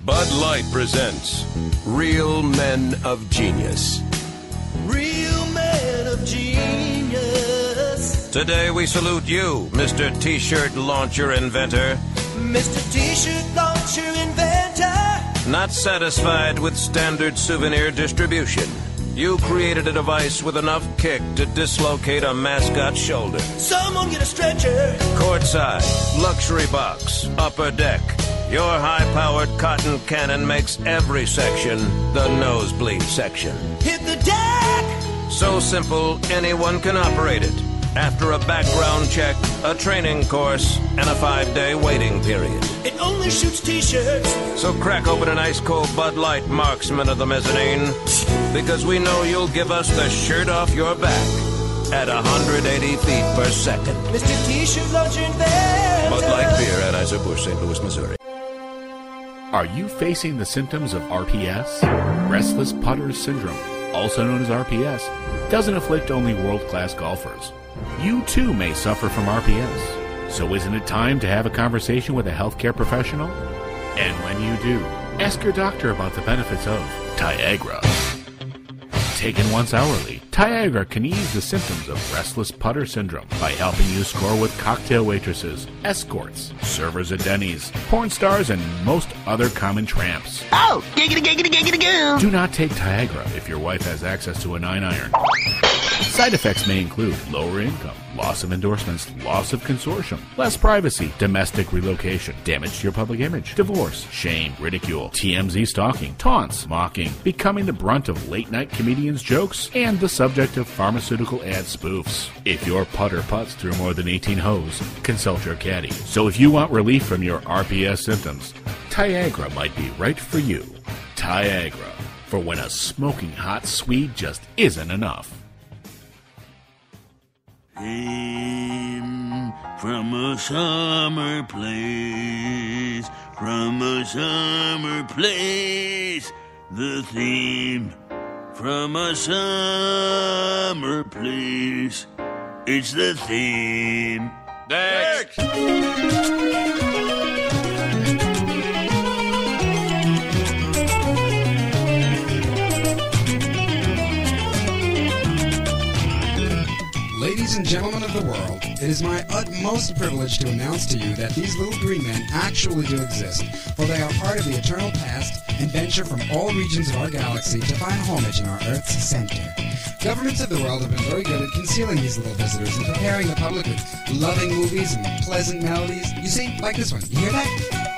Bud Light presents Real Men of Genius. Real men of genius. Today we salute you, Mr. T-shirt launcher inventor. Mr. T-shirt launcher inventor. Not satisfied with standard souvenir distribution, you created a device with enough kick to dislocate a mascot's shoulder. Someone get a stretcher. Courtside, luxury box, upper deck. Your high-powered cotton cannon makes every section the nosebleed section. Hit the deck. So simple, anyone can operate it. After a background check, a training course, and a 5-day waiting period. It only shoots T-shirts. So crack open an ice-cold Bud Light, marksman of the mezzanine, because we know you'll give us the shirt off your back at 180 feet per second. Mr. T-shirt launcher inventor. Bud Light beer, Anheuser-Busch, St. Louis, Missouri. Are you facing the symptoms of RPS? Restless putter syndrome, also known as RPS, doesn't afflict only world-class golfers. You too may suffer from RPS. So isn't it time to have a conversation with a healthcare professional? And when you do, ask your doctor about the benefits of Tiagra. Taken once hourly, Tiagra can ease the symptoms of restless putter syndrome by helping you score with cocktail waitresses, escorts, servers at Denny's, porn stars, and most other common tramps. Oh, giggity, giggity, giggity, goo. Do not take Tiagra if your wife has access to a 9-iron. Side effects may include lower income, loss of endorsements, loss of consortium, less privacy, domestic relocation, damage to your public image, divorce, shame, ridicule, TMZ stalking, taunts, mocking, becoming the brunt of late-night comedians' jokes, and the subject of pharmaceutical ad spoofs. If your putter putts through more than 18 holes, consult your caddy. So if you want relief from your RPS symptoms, Tiagra might be right for you. Tiagra, for when a smoking hot Swede just isn't enough. Came from a summer place, the theme from a summer place. It's the theme. Next! Ladies and gentlemen of the world, it is my utmost privilege to announce to you that these little green men actually do exist, for they are part of the eternal past and venture from all regions of our galaxy to find homage in our Earth's center. Governments of the world have been very good at concealing these little visitors and preparing the public with loving movies and pleasant melodies. You see, like this one. You hear that?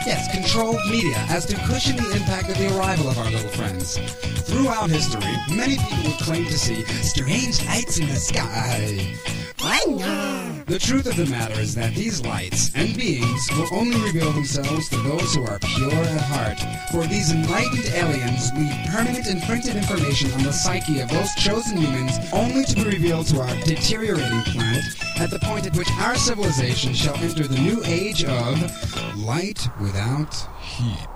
Yes, controlled media as to cushion the impact of the arrival of our little friends. Throughout history, many people would claim to see strange lights in the sky. The truth of the matter is that these lights and beings will only reveal themselves to those who are pure at heart. For these enlightened aliens leave permanent imprinted information on the psyche of those chosen humans, only to be revealed to our deteriorating planet at the point at which our civilization shall enter the new age of light without heat.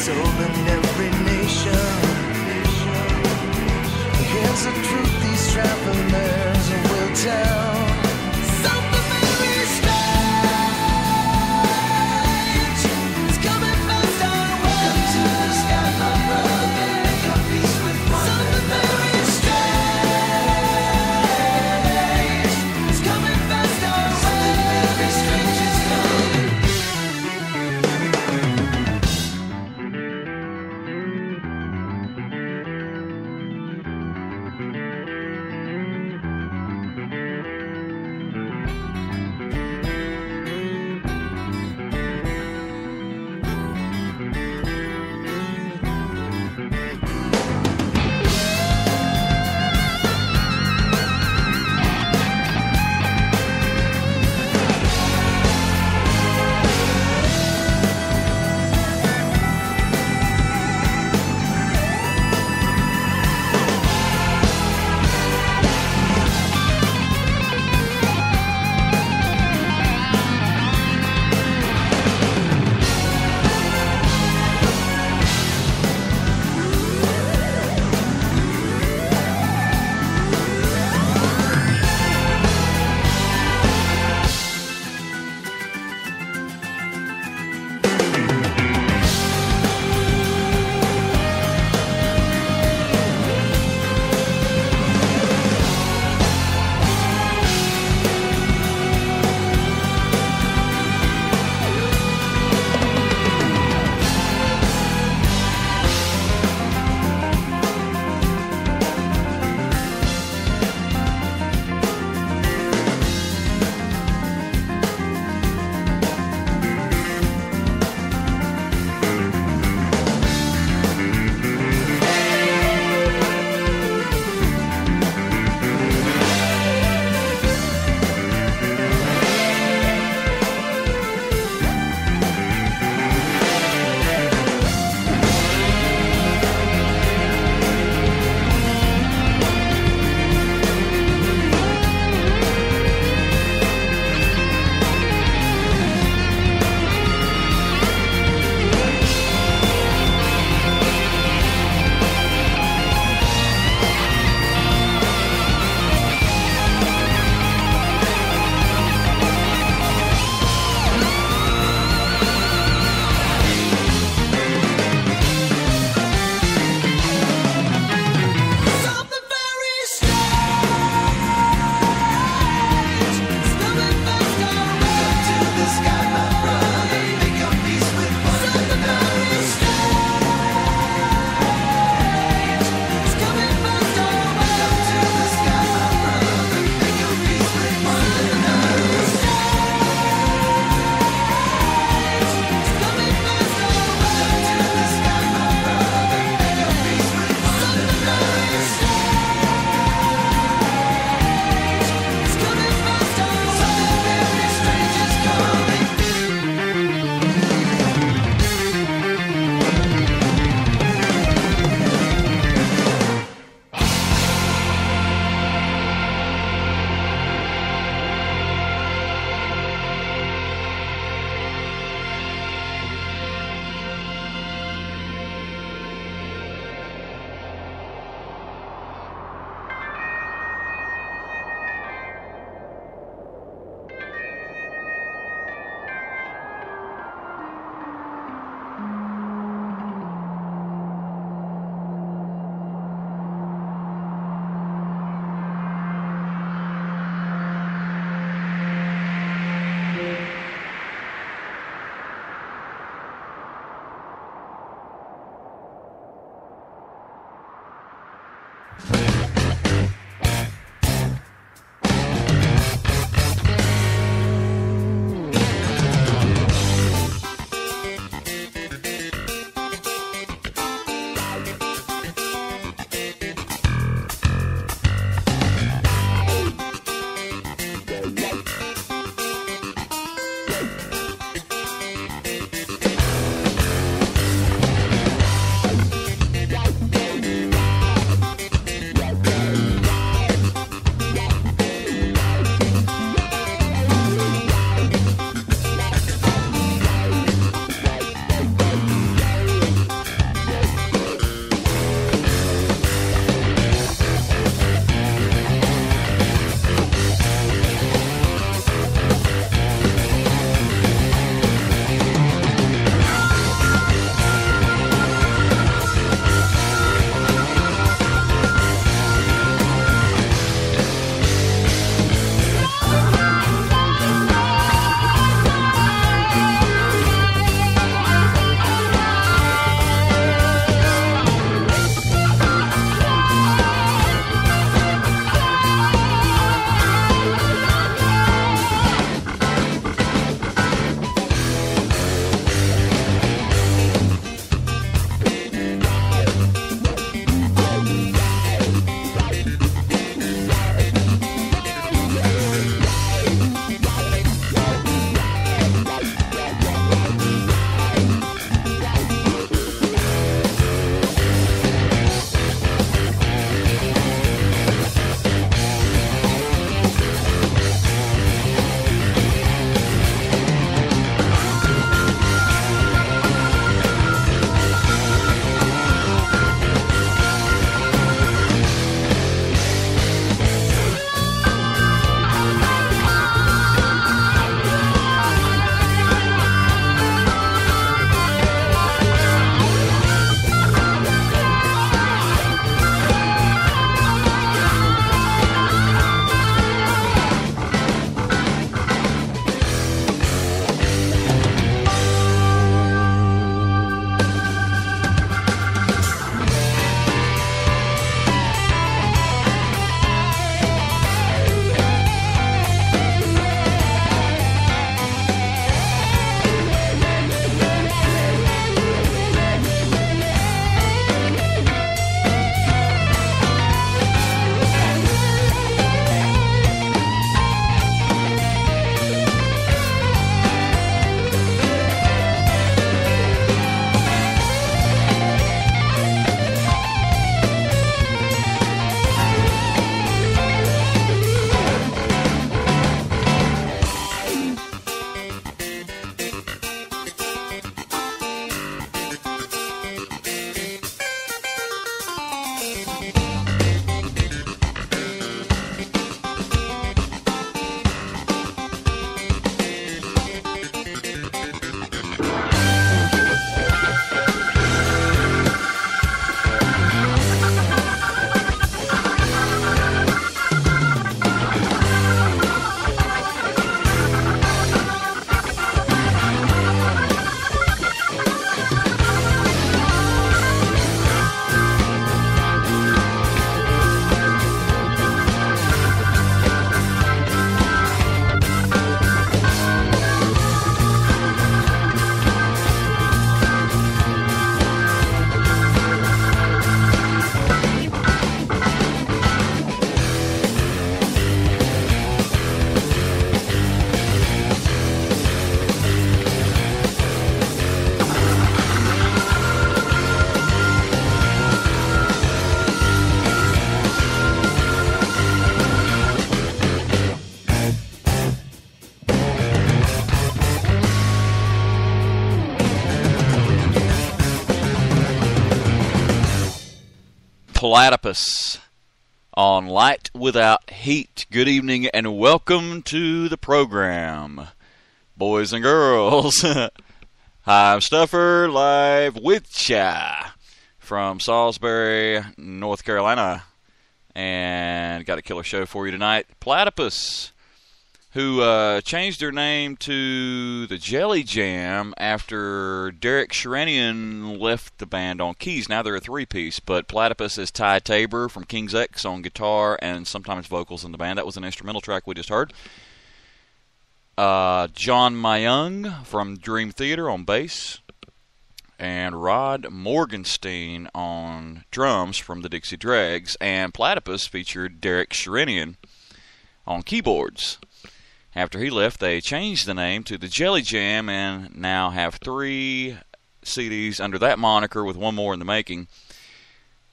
sold in every nation. Against the truth, these travelers will tell. Something very strange is coming fast our way. Welcome to the sky, my brother. Make your peace with one. Something very strange is coming fast our way. Something very strange is coming. Platypus on Light Without Heat. Good evening and welcome to the program, boys and girls. I'm Stuffer, live with ya from Salisbury, North Carolina, and got a killer show for you tonight. Platypus, who changed their name to the Jelly Jam after Derek Sherenian left the band on keys. Now they're a three-piece, but Platypus is Ty Tabor from King's X on guitar and sometimes vocals in the band. That was an instrumental track we just heard. John Mayung from Dream Theater on bass, and Rod Morgenstein on drums from the Dixie Dregs. And Platypus featured Derek Sherenian on keyboards. After he left, they changed the name to the Jelly Jam and now have 3 CDs under that moniker with one more in the making.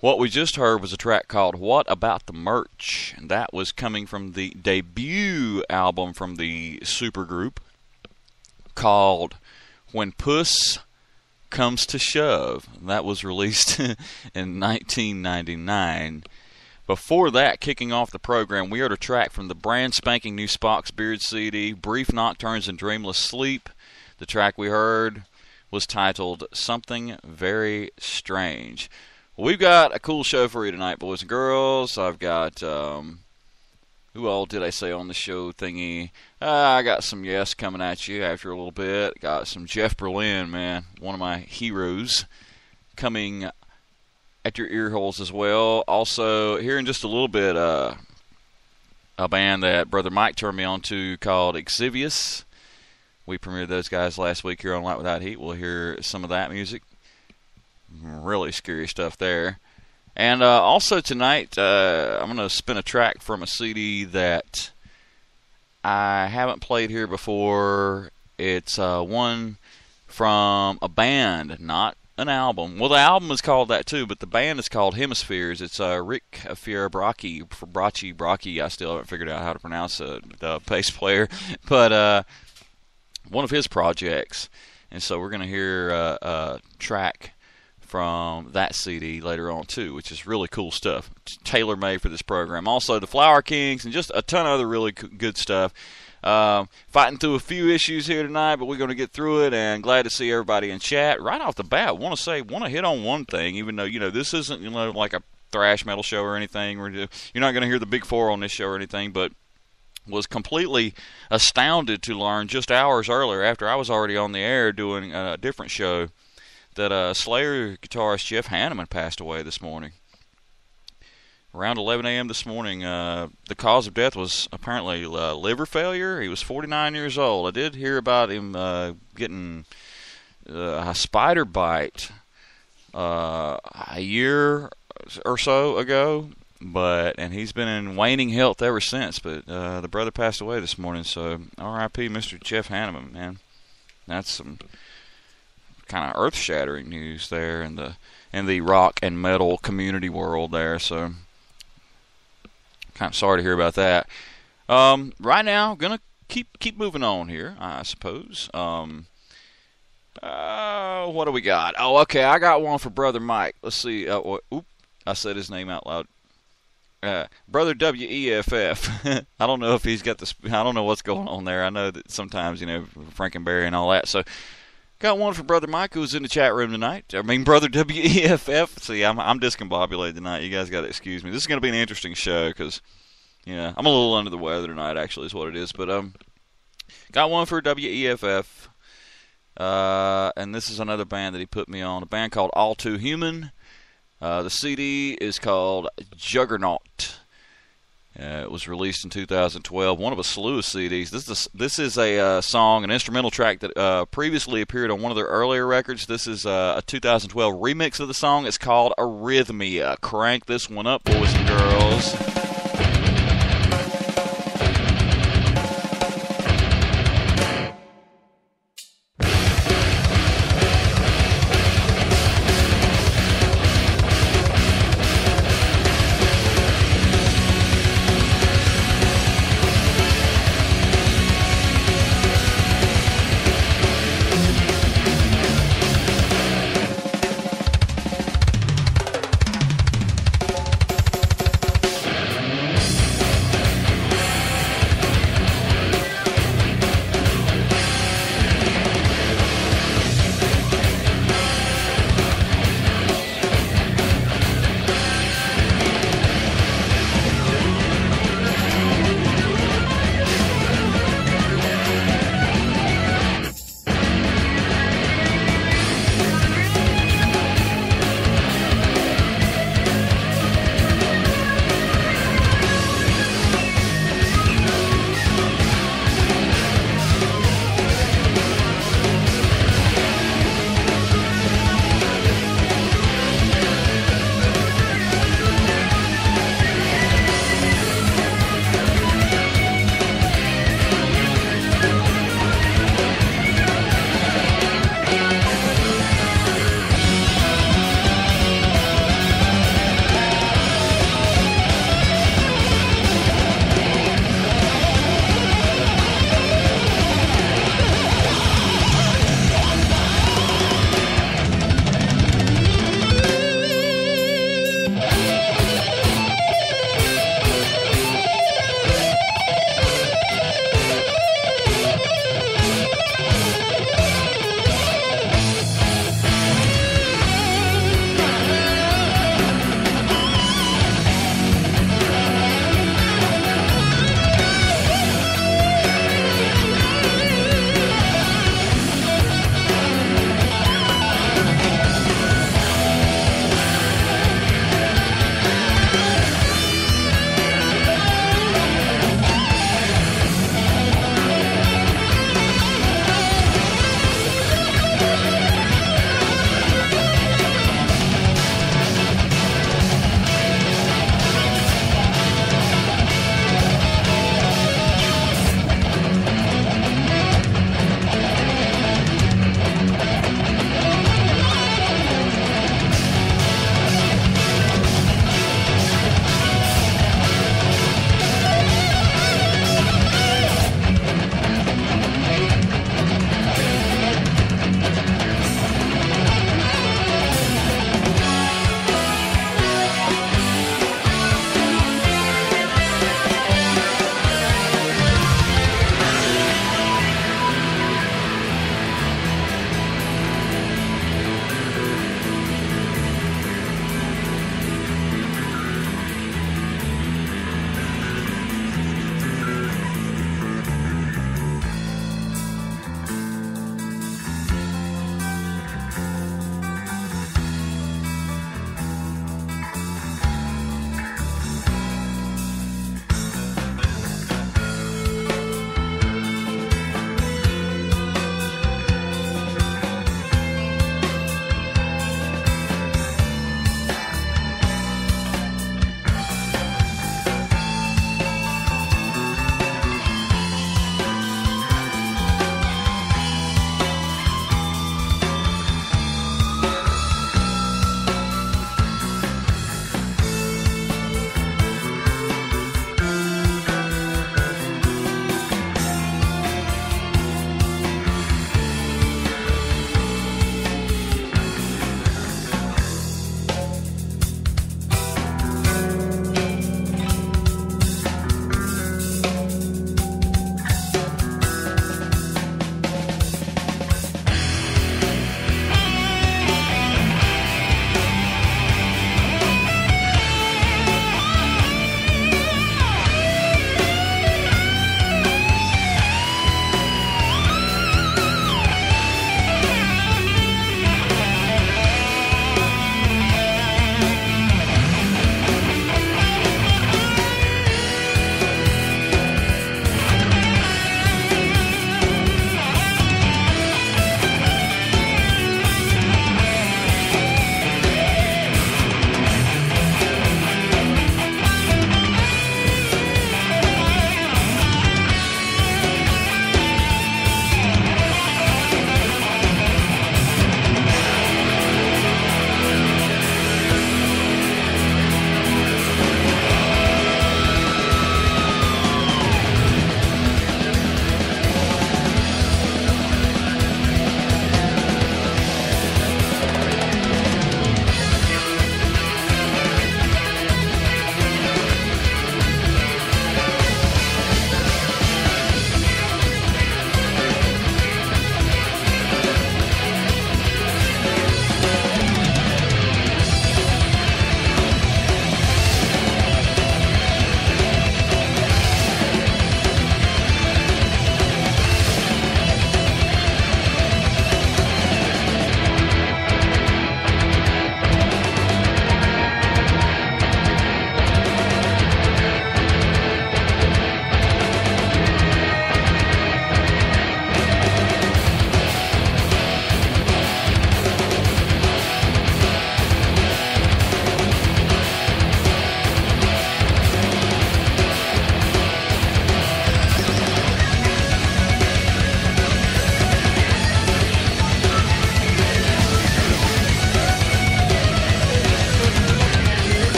What we just heard was a track called What About the Merch? And that was coming from the debut album from the supergroup called When Puss Comes to Shove. That was released in 1999. Before that, kicking off the program, we heard a track from the brand spanking new Spock's Beard CD, Brief Nocturnes and Dreamless Sleep. The track we heard was titled Something Very Strange. Well, we've got a cool show for you tonight, boys and girls. I've got, who all did I say on the show thingy? I got some Yes coming at you after a little bit. Got some Jeff Berlin, man, one of my heroes, coming at your ear holes as well. Also, here in just a little bit, a band that Brother Mike turned me on to called Exvius. We premiered those guys last week here on Light Without Heat. We'll hear some of that music. Really scary stuff there. And also tonight, I'm going to spin a track from a CD that I haven't played here before. It's one from a band, not an album. Well, the album is called that too, but the band is called Hemispheres. It's Rick Fierbracchi. I still haven't figured out how to pronounce the bass player, but one of his projects. And so we're going to hear a track from that CD later on too, which is really cool stuff. It's tailor-made for this program. Also, the Flower Kings and just a ton of other really good stuff. Fighting through a few issues here tonight, but we're going to get through it, and glad to see everybody in chat. Right off the bat, want to hit on one thing, even though, this isn't, like a thrash metal show or anything. You're not going to hear the Big Four on this show or anything, but was completely astounded to learn just hours earlier, after I was already on the air doing a different show, that Slayer guitarist Jeff Hanneman passed away this morning. Around 11 a.m. this morning, the cause of death was apparently liver failure. He was 49 years old. I did hear about him getting a spider bite a year or so ago, and he's been in waning health ever since. But the brother passed away this morning, so R.I.P. Mr. Jeff Hanneman, man. That's some kind of earth-shattering news there in the rock and metal community world there. So kind of sorry to hear about that. Right now, gonna keep moving on here, I suppose. What do we got? Oh, okay, I got one for Brother Mike. Let's see. I said his name out loud. Brother WEFF. I don't know if he's got this. I don't know what's going on there. I know that sometimes, Frankenberry and all that. So, got one for Brother Mike, who's in the chat room tonight. Brother WEFF. See, I'm discombobulated tonight. You guys got to excuse me. This is going to be an interesting show because, I'm a little under the weather tonight, actually, is what it is. But got one for WEFF. And this is another band that he put me on, a band called All Too Human. The CD is called Juggernaut. It was released in 2012, one of a slew of CDs. This is a song, an instrumental track that previously appeared on one of their earlier records. This is a 2012 remix of the song. It's called Arrhythmia. Crank this one up, boys and girls.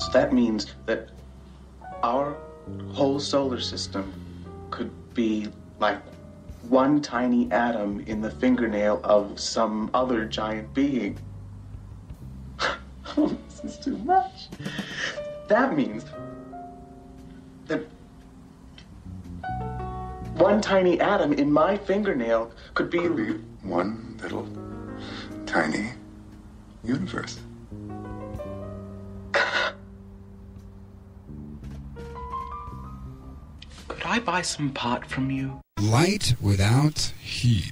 So that means that our whole solar system could be like one tiny atom in the fingernail of some other giant being. Oh, this is too much. That means that one tiny atom in my fingernail could be one little tiny universe. Could I buy some pot from you? Light without heat.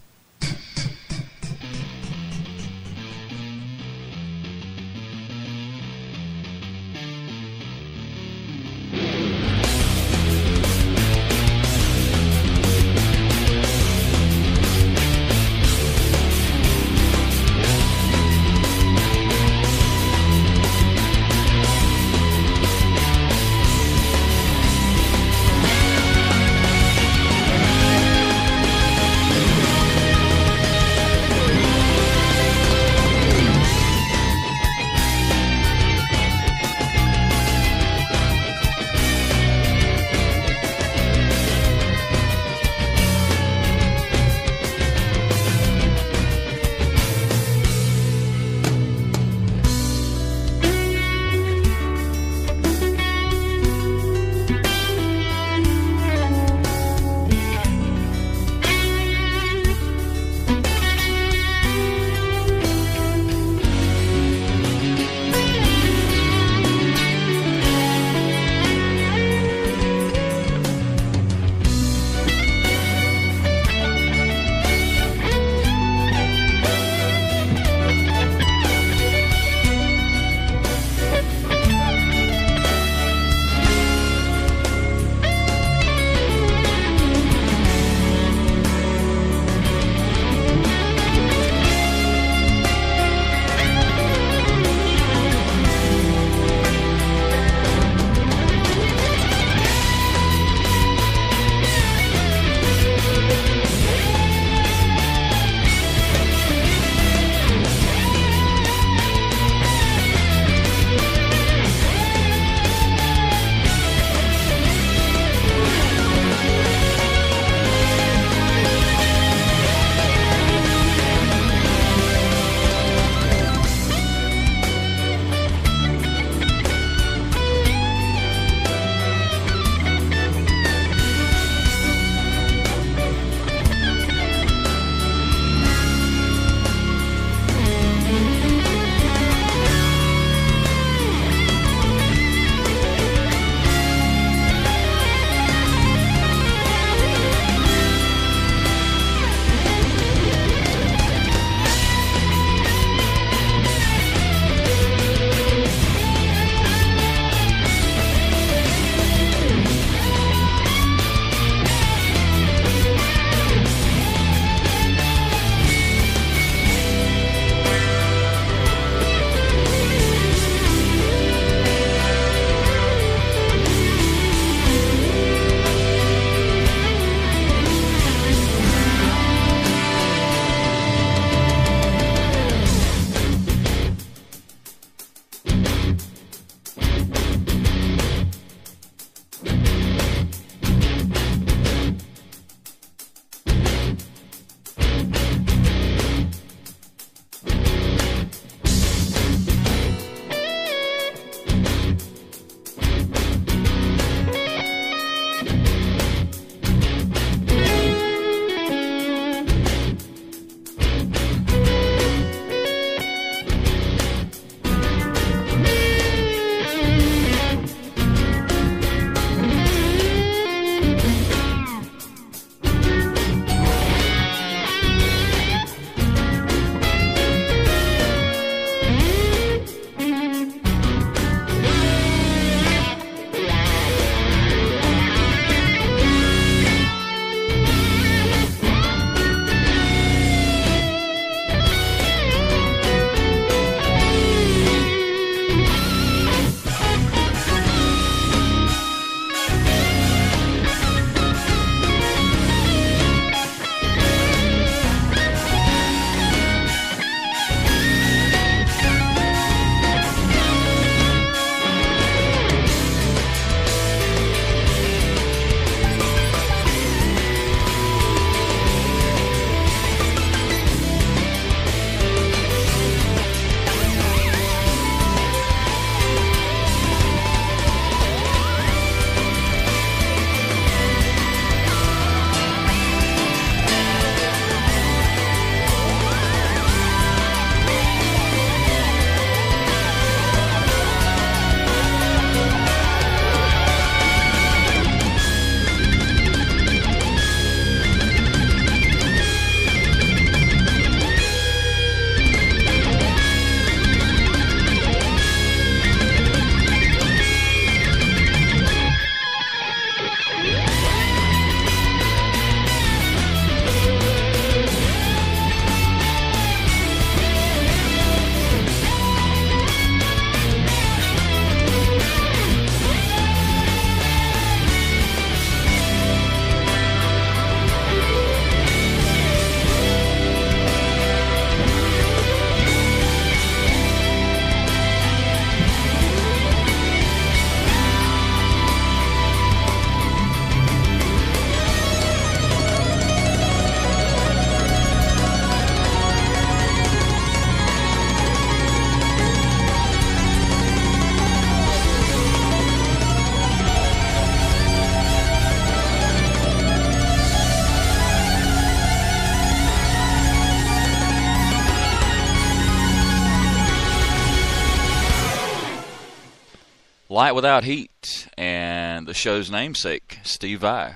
Light Without Heat and the show's namesake, Steve Vai.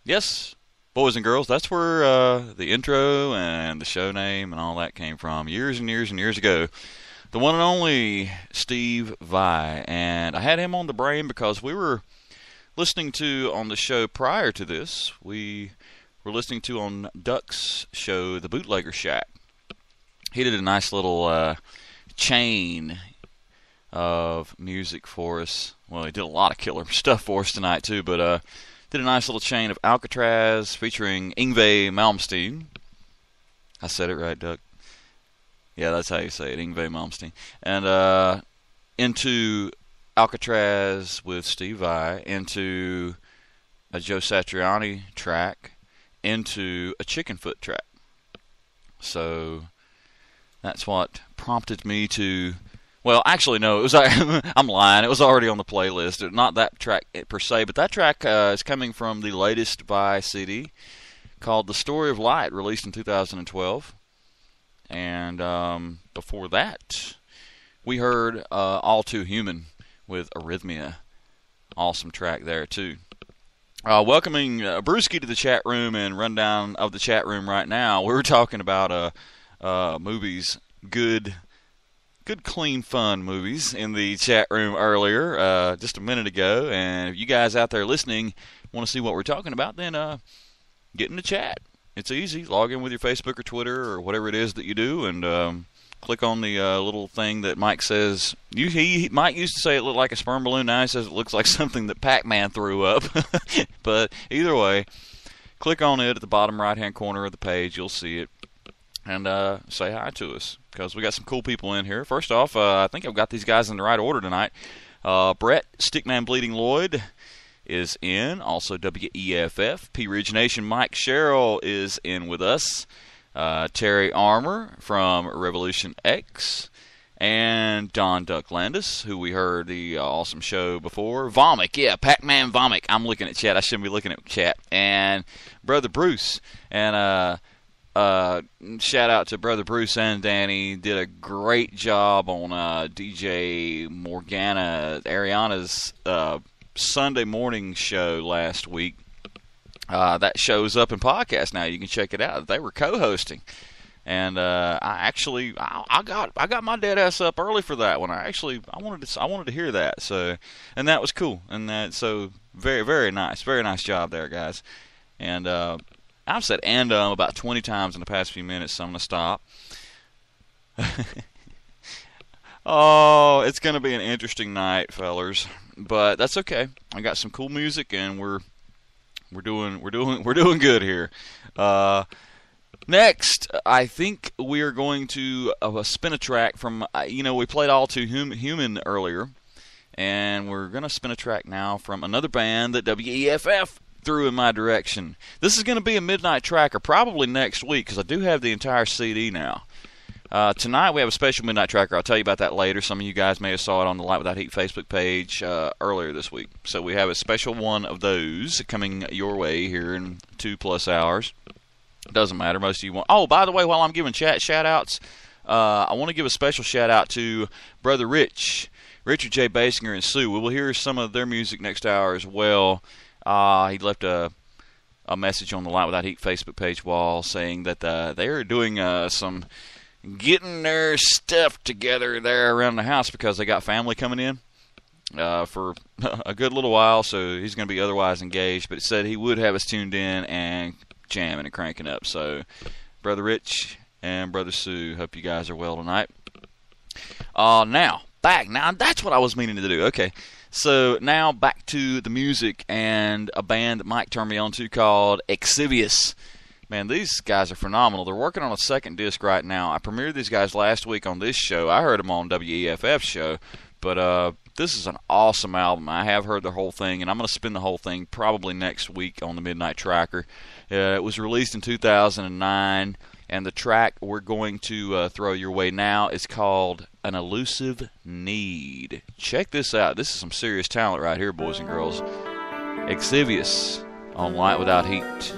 Yes, boys and girls, that's where the intro and the show name and all that came from years and years and years ago. The one and only Steve Vai. And I had him on the brain because we were listening to on the show prior to this, we were listening to on Duck's show, The Bootlegger Shack. He did a nice little chain of music for us. Well, he did a lot of killer stuff for us tonight too, but did a nice little chain of Alcatraz featuring Yngwie Malmsteen. I said it right, Duck? Yeah, that's how you say it, Yngwie Malmsteen. And into Alcatraz with Steve Vai, into a Joe Satriani track, into a Chicken Foot track. So that's what prompted me to... Well, actually, no, it was. I'm lying. It was already on the playlist. Not that track per se, but that track is coming from the latest Vai CD called The Story of Light, released in 2012. And before that, we heard All Too Human with Arrhythmia. Awesome track there, too. Welcoming Brewski to the chat room and rundown of the chat room right now. We were talking about movies, good, clean, fun movies in the chat room earlier, just a minute ago. And if you guys out there listening want to see what we're talking about, then get in the chat. It's easy. Log in with your Facebook or Twitter or whatever it is that you do, and click on the little thing that Mike says. Mike used to say it looked like a sperm balloon. Now he says it looks like something that Pac-Man threw up. But either way, click on it at the bottom right-hand corner of the page. You'll see it. And say hi to us, because we got some cool people in here. First off, I think I've got these guys in the right order tonight. Brett, Stickman Bleeding Lloyd, is in. Also WEFF. P Ridge Nation Mike Sherrill is in with us. Terry Armour from Revolution X. And Don Duck Landis, who we heard the awesome show before. Vomic, yeah, Pac-Man Vomic. I'm looking at chat. I shouldn't be looking at chat. And Brother Bruce. And shout out to Brother Bruce and Danny. Did a great job on DJ Morgana Ariana's Sunday morning show last week. That show's up in podcast now. You can check it out. They were co-hosting, and I got my dead ass up early for that one. I wanted to hear that. So, and that was cool. And so very, very nice job there, guys. And I've said "and" about 20 times in the past few minutes, so I'm going to stop. Oh, it's going to be an interesting night, fellers, but that's okay. I got some cool music, and we're doing good here. Next, I think we are going to spin a track from. We played All Too Human earlier, and we're going to spin a track now from another band that WEFF threw in my direction. This is going to be a midnight tracker, probably next week, because I do have the entire CD now. Tonight we have a special midnight tracker. I'll tell you about that later. Some of you guys may have saw it on the Light Without Heat Facebook page earlier this week. So we have a special one of those coming your way here in 2+ hours. Doesn't matter. Most of you want. Oh, by the way, while I'm giving chat shout-outs, I want to give a special shout-out to Brother Richard J. Basinger and Sue. We will hear some of their music next hour as well. He left a message on the Light Without Heat Facebook page wall saying that they are doing some getting their stuff together there around the house because they got family coming in for a good little while, so he's going to be otherwise engaged, but said he would have us tuned in and jamming and cranking up. So Brother Rich and Brother Sue, hope you guys are well tonight. Now that's what I was meaning to do. Okay, so now back to the music and a band that Mike turned me on to called Exvius. Man, these guys are phenomenal. They're working on a second disc right now. I premiered these guys last week on this show. I heard them on WEFF's show, but this is an awesome album. I have heard the whole thing, and I'm going to spin the whole thing probably next week on the Midnight Tracker. It was released in 2009, and the track we're going to throw your way now is called An Elusive Need. Check this out. This is some serious talent right here, boys and girls. Exvius on Light Without Heat.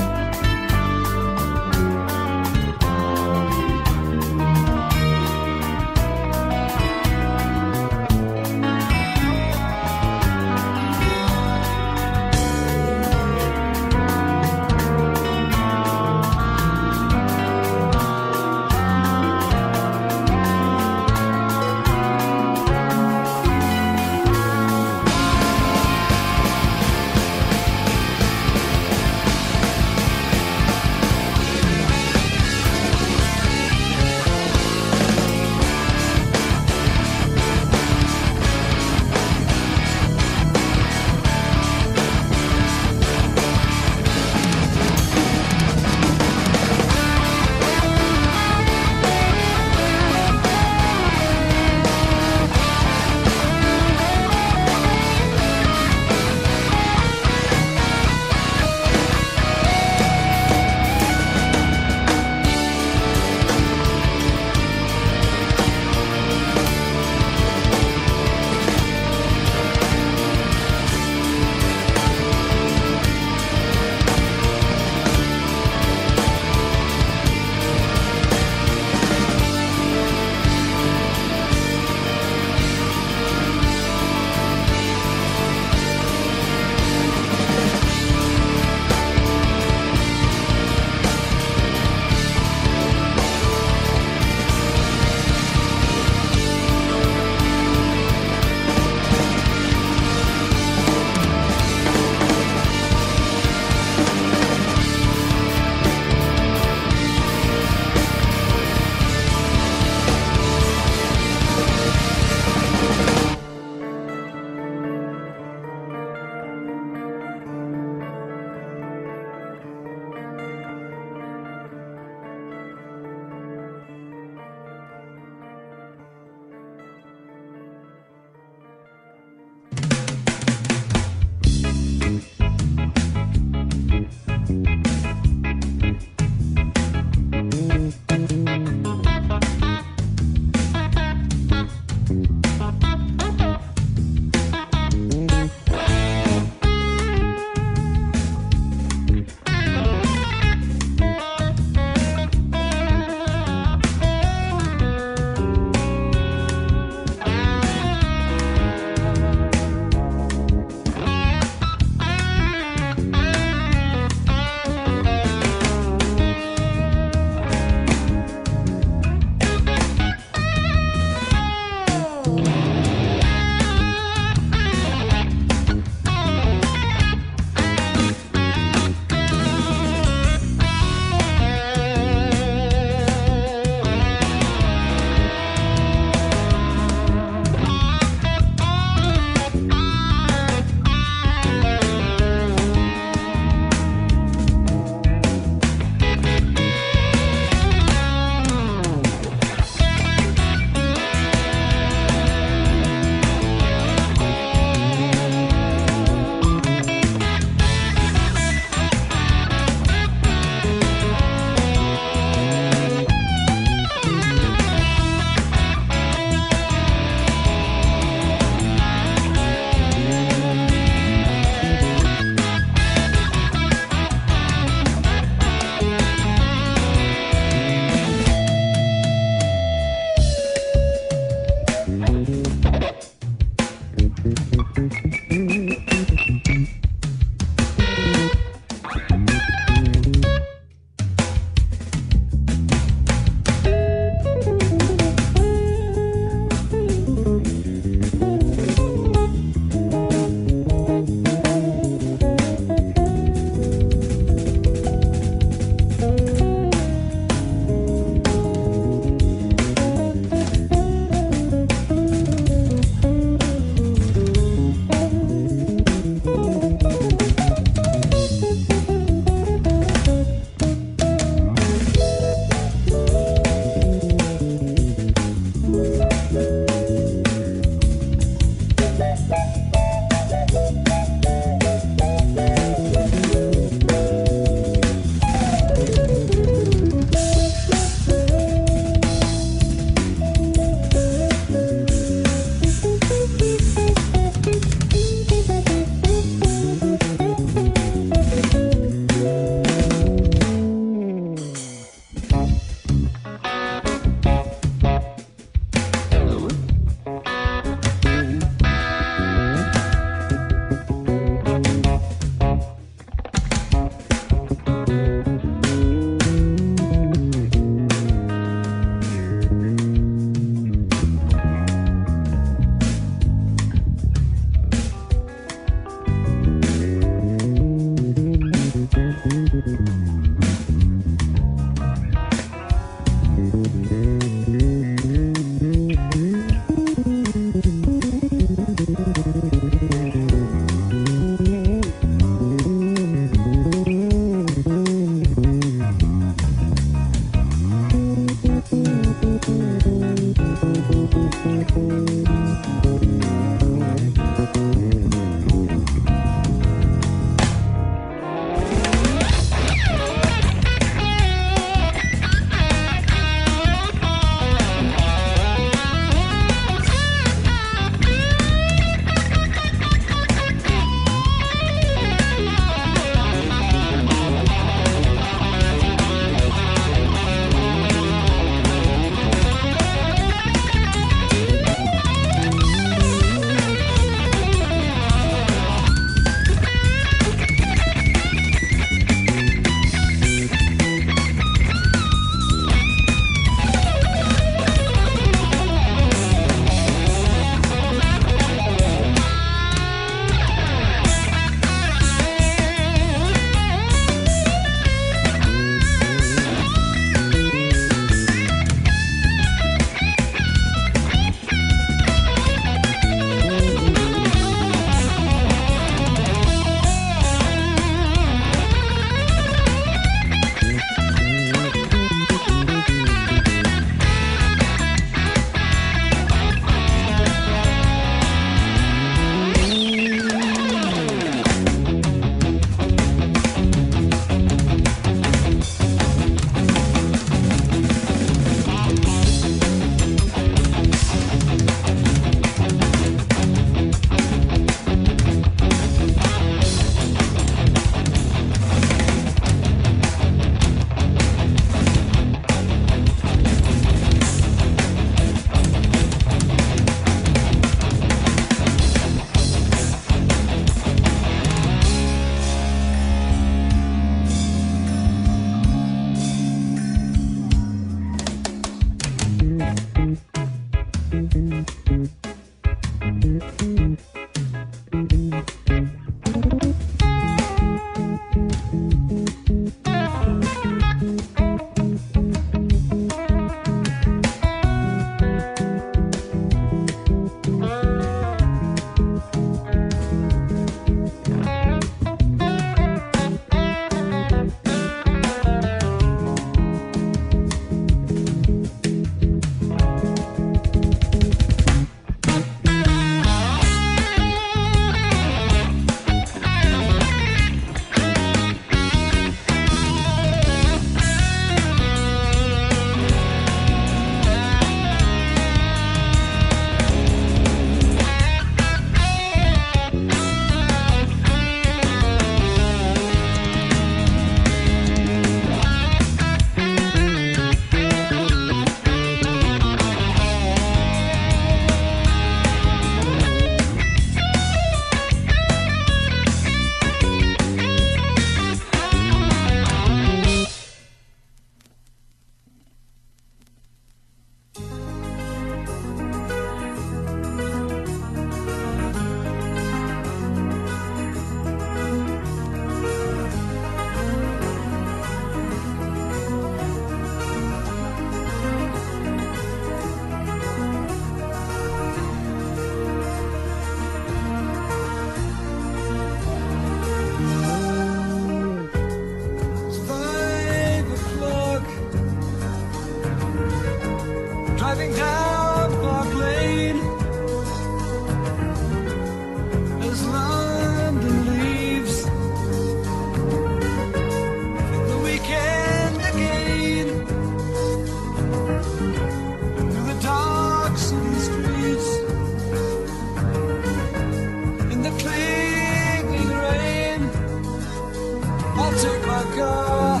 car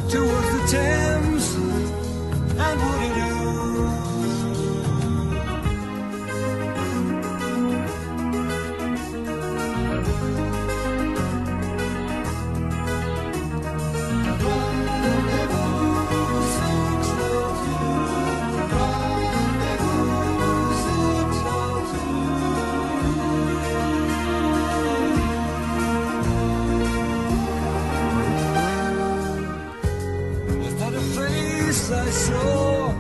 towards the Thames and Waterloo. I saw,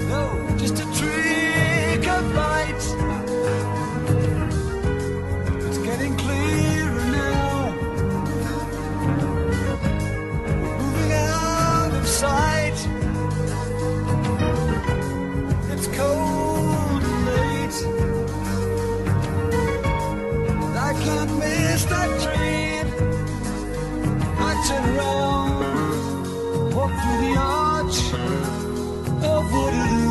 no, just a trick of light. It's getting clearer now, moving out of sight. It's cold and late, and I can't miss that train. I turn around, walk through the arch of Waterloo.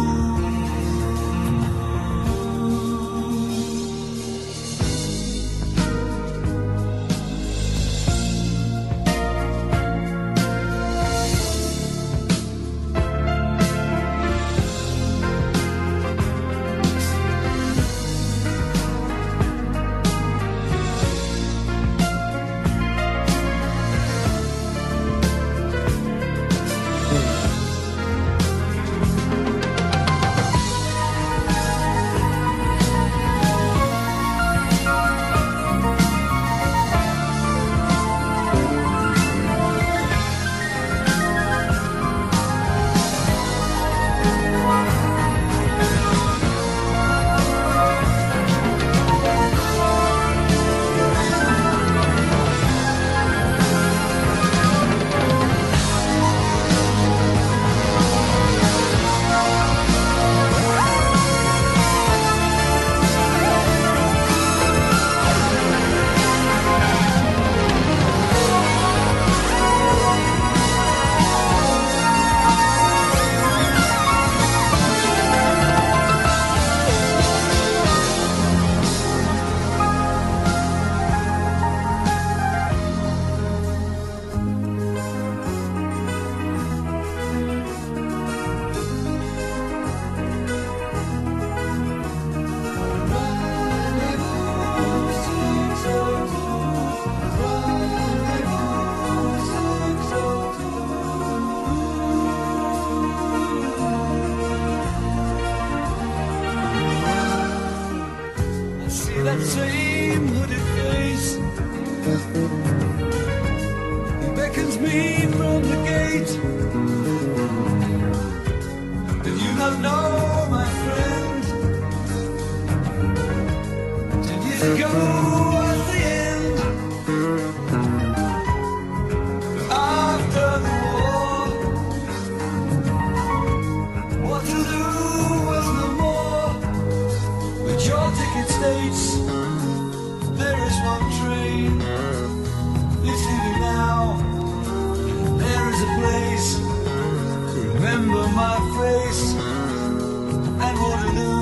That same hooded face, he beckons me from the gate. Did you not know, my friend, 10 years ago was the end. After the war, Waterloo was no more. But your ticket states there is one train. It's leaving now. There is a place. Remember my face and Waterloo.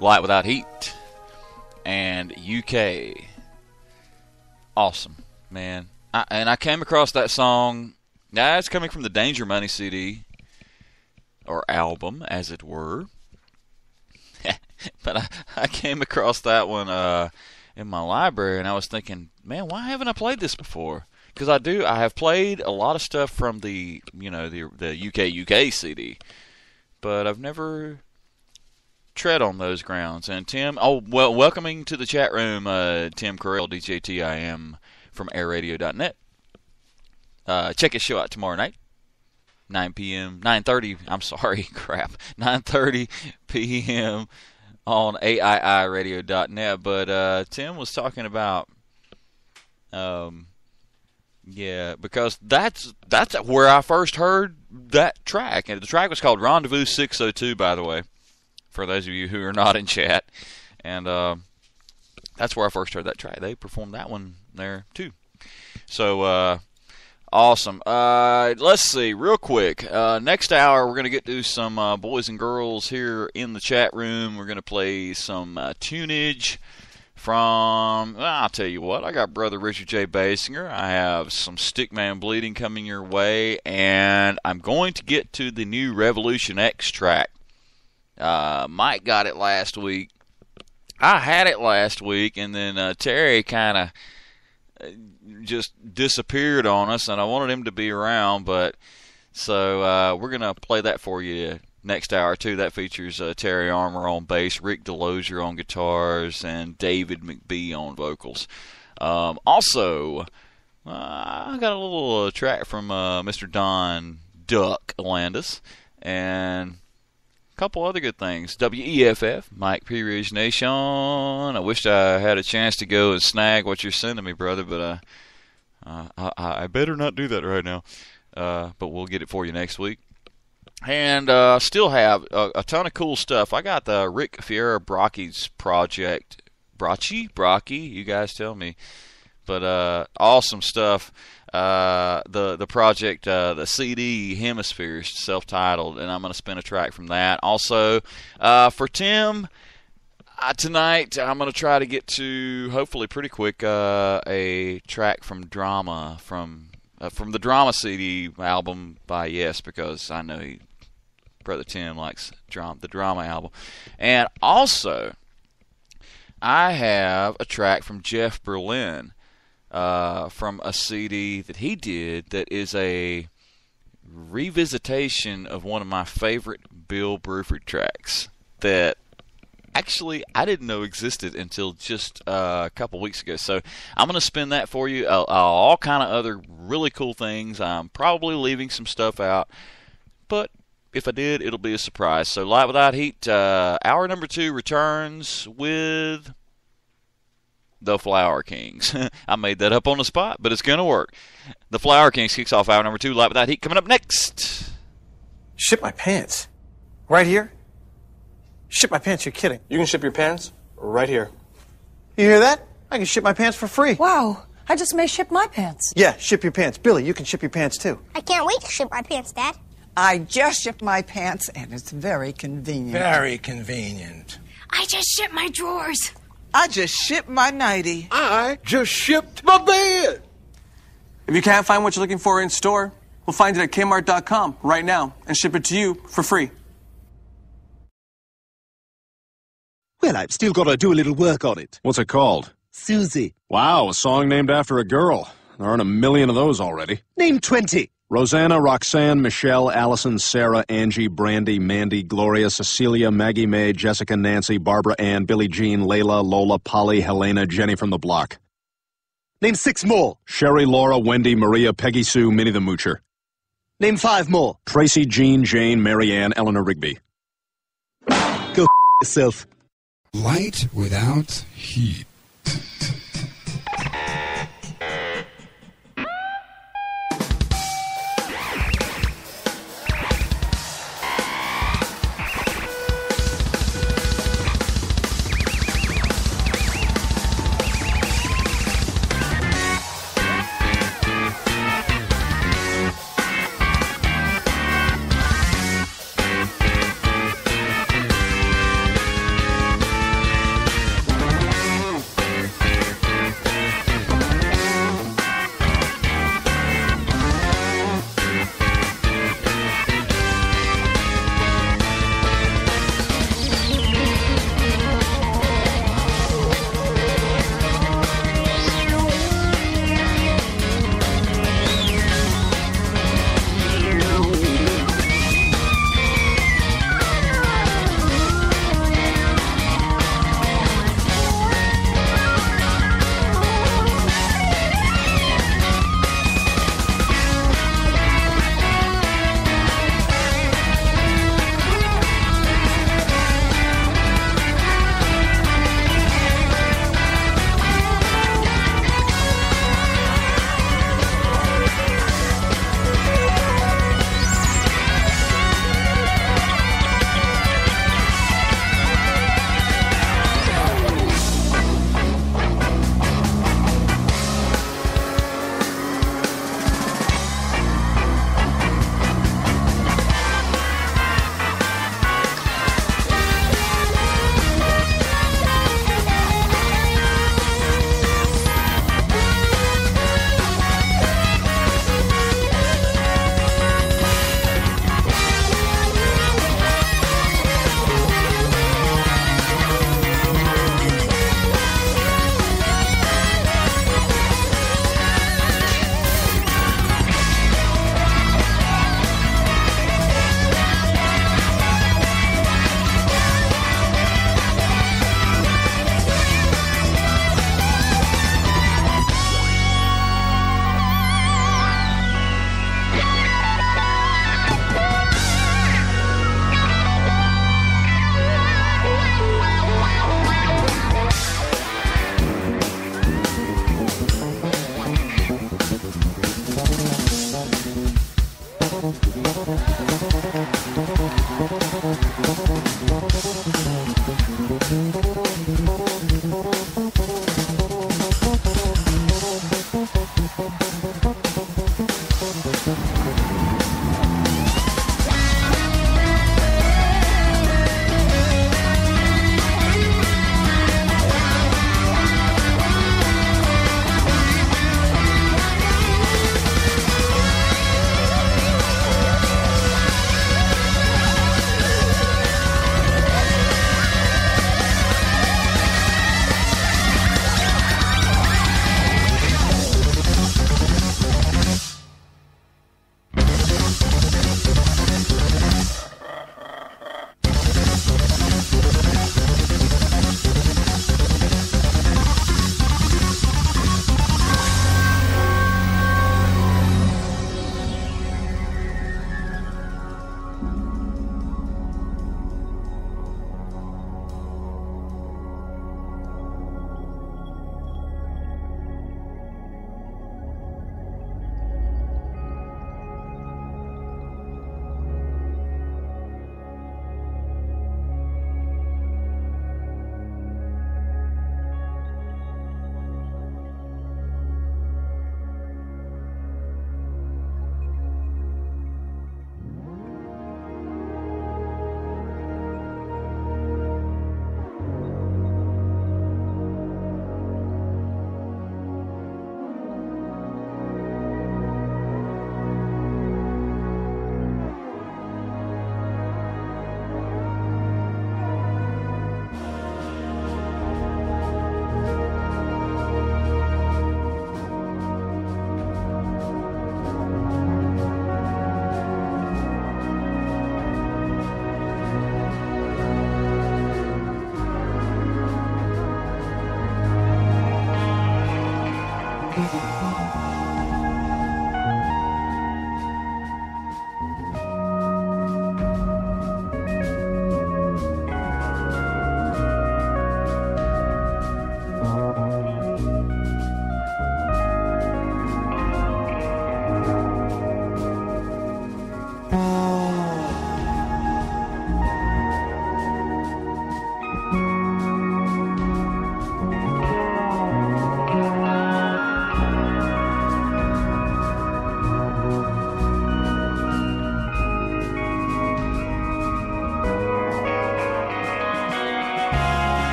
Light Without Heat and UK. Awesome, man. I came across that song. Now, it's coming from the Danger Money CD, or album, as it were. But I came across that one in my library, and I was thinking, man, why haven't I played this before? Because I have played a lot of stuff from the UK CD, but I've never tread on those grounds. And Tim, welcoming to the chat room, Tim Carell, DJTIM from airradio.net. Check his show out tomorrow night, 9:30 p.m. on AIIradio.net. But Tim was talking about, because that's where I first heard that track. And the track was called Rendezvous 602, by the way, for those of you who are not in chat. And that's where I first heard that track. They performed that one there, too. So, awesome. Let's see, real quick. Next hour, we're going to get to some boys and girls here in the chat room. We're going to play some tunage from, well, I'll tell you what, I got Brother Richard J. Basinger. I have some Stickman Bleeding coming your way, and I'm going to get to the new Revolution X track. Mike got it last week. I had it last week, and then Terry kind of just disappeared on us, and I wanted him to be around, but so we're going to play that for you next hour, too. That features Terry Armour on bass, Rick DeLozier on guitars, and David McBee on vocals. Also, I got a little track from Mr. Don Duck Landis, and a couple other good things. WEFF, Mike P. Ridge Nation. I wished I had a chance to go and snag what you're sending me, brother, but I better not do that right now. But we'll get it for you next week. And still have a ton of cool stuff. I got the Rick Fiera Brocky's project. Brocky? You guys tell me. But awesome stuff. The project, the CD Hemispheres, self-titled, and I'm going to spin a track from that. Also, for Tim, tonight I'm going to try to get to, hopefully pretty quick, a track from Drama, from the Drama CD album by Yes, because I know Brother Tim likes the Drama album. And also, I have a track from Jeff Berlin, from a CD that he did that is a revisitation of one of my favorite Bill Bruford tracks that actually I didn't know existed until just a couple weeks ago. So I'm going to spin that for you. All kind of other really cool things. I'm probably leaving some stuff out, but if I did, it'll be a surprise. So Light Without Heat, hour number 2 returns with the Flower Kings. I made that up on the spot, but it's going to work. The Flower Kings kicks off hour number 2. Light Without Heat coming up next. Ship my pants. Right here? Ship my pants, you're kidding. You can ship your pants right here. You hear that? I can ship my pants for free. Wow, I just may ship my pants. Yeah, ship your pants. Billy, you can ship your pants too. I can't wait to ship my pants, Dad. I just shipped my pants, and it's very convenient. Very convenient. I just shipped my drawers. I just shipped my nightie. I just shipped my bed. If you can't find what you're looking for in store, we'll find it at Kmart.com right now and ship it to you for free. Well, I've still got to do a little work on it. What's it called? Susie. Wow, a song named after a girl. There aren't a million of those already. Name 20. Rosanna, Roxanne, Michelle, Allison, Sarah, Angie, Brandy, Mandy, Gloria, Cecilia, Maggie May, Jessica, Nancy, Barbara Ann, Billie Jean, Layla, Lola, Polly, Helena, Jenny from the block. Name 6 more. Sherry, Laura, Wendy, Maria, Peggy Sue, Minnie the Moocher. Name 5 more. Tracy, Jean, Jane, Mary Ann, Eleanor Rigby. Go yourself. Light Without Heat.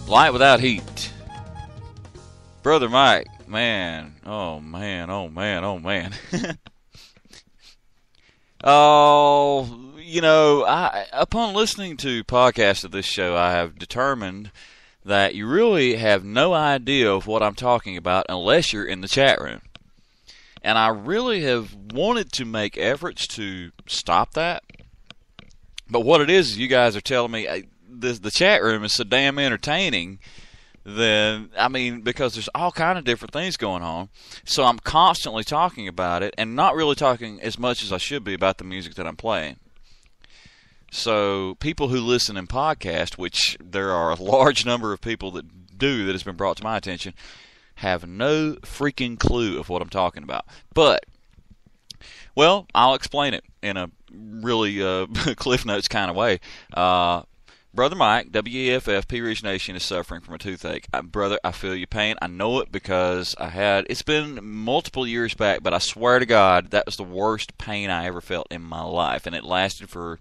Light Without Heat. Brother Mike, man. Oh, man, oh, man, oh, man. Oh, you know, upon listening to podcasts of this show, I have determined that you really have no idea of what I'm talking about unless you're in the chat room. And I really have wanted to make efforts to stop that. But what it is you guys are telling me, the chat room is so damn entertaining, then, I mean, because there's all kind of different things going on. So I'm constantly talking about it and not really talking as much as I should be about the music that I'm playing. So people who listen in podcast, which there are a large number of people that do, that has been brought to my attention, have no freaking clue of what I'm talking about. But, well, I'll explain it in a really Cliff Notes kind of way. Brother Mike, WEFF, P Ridge Nation, is suffering from a toothache. Brother, I feel your pain. I know it because it's been multiple years back, but I swear to God, that was the worst pain I ever felt in my life. And it lasted for,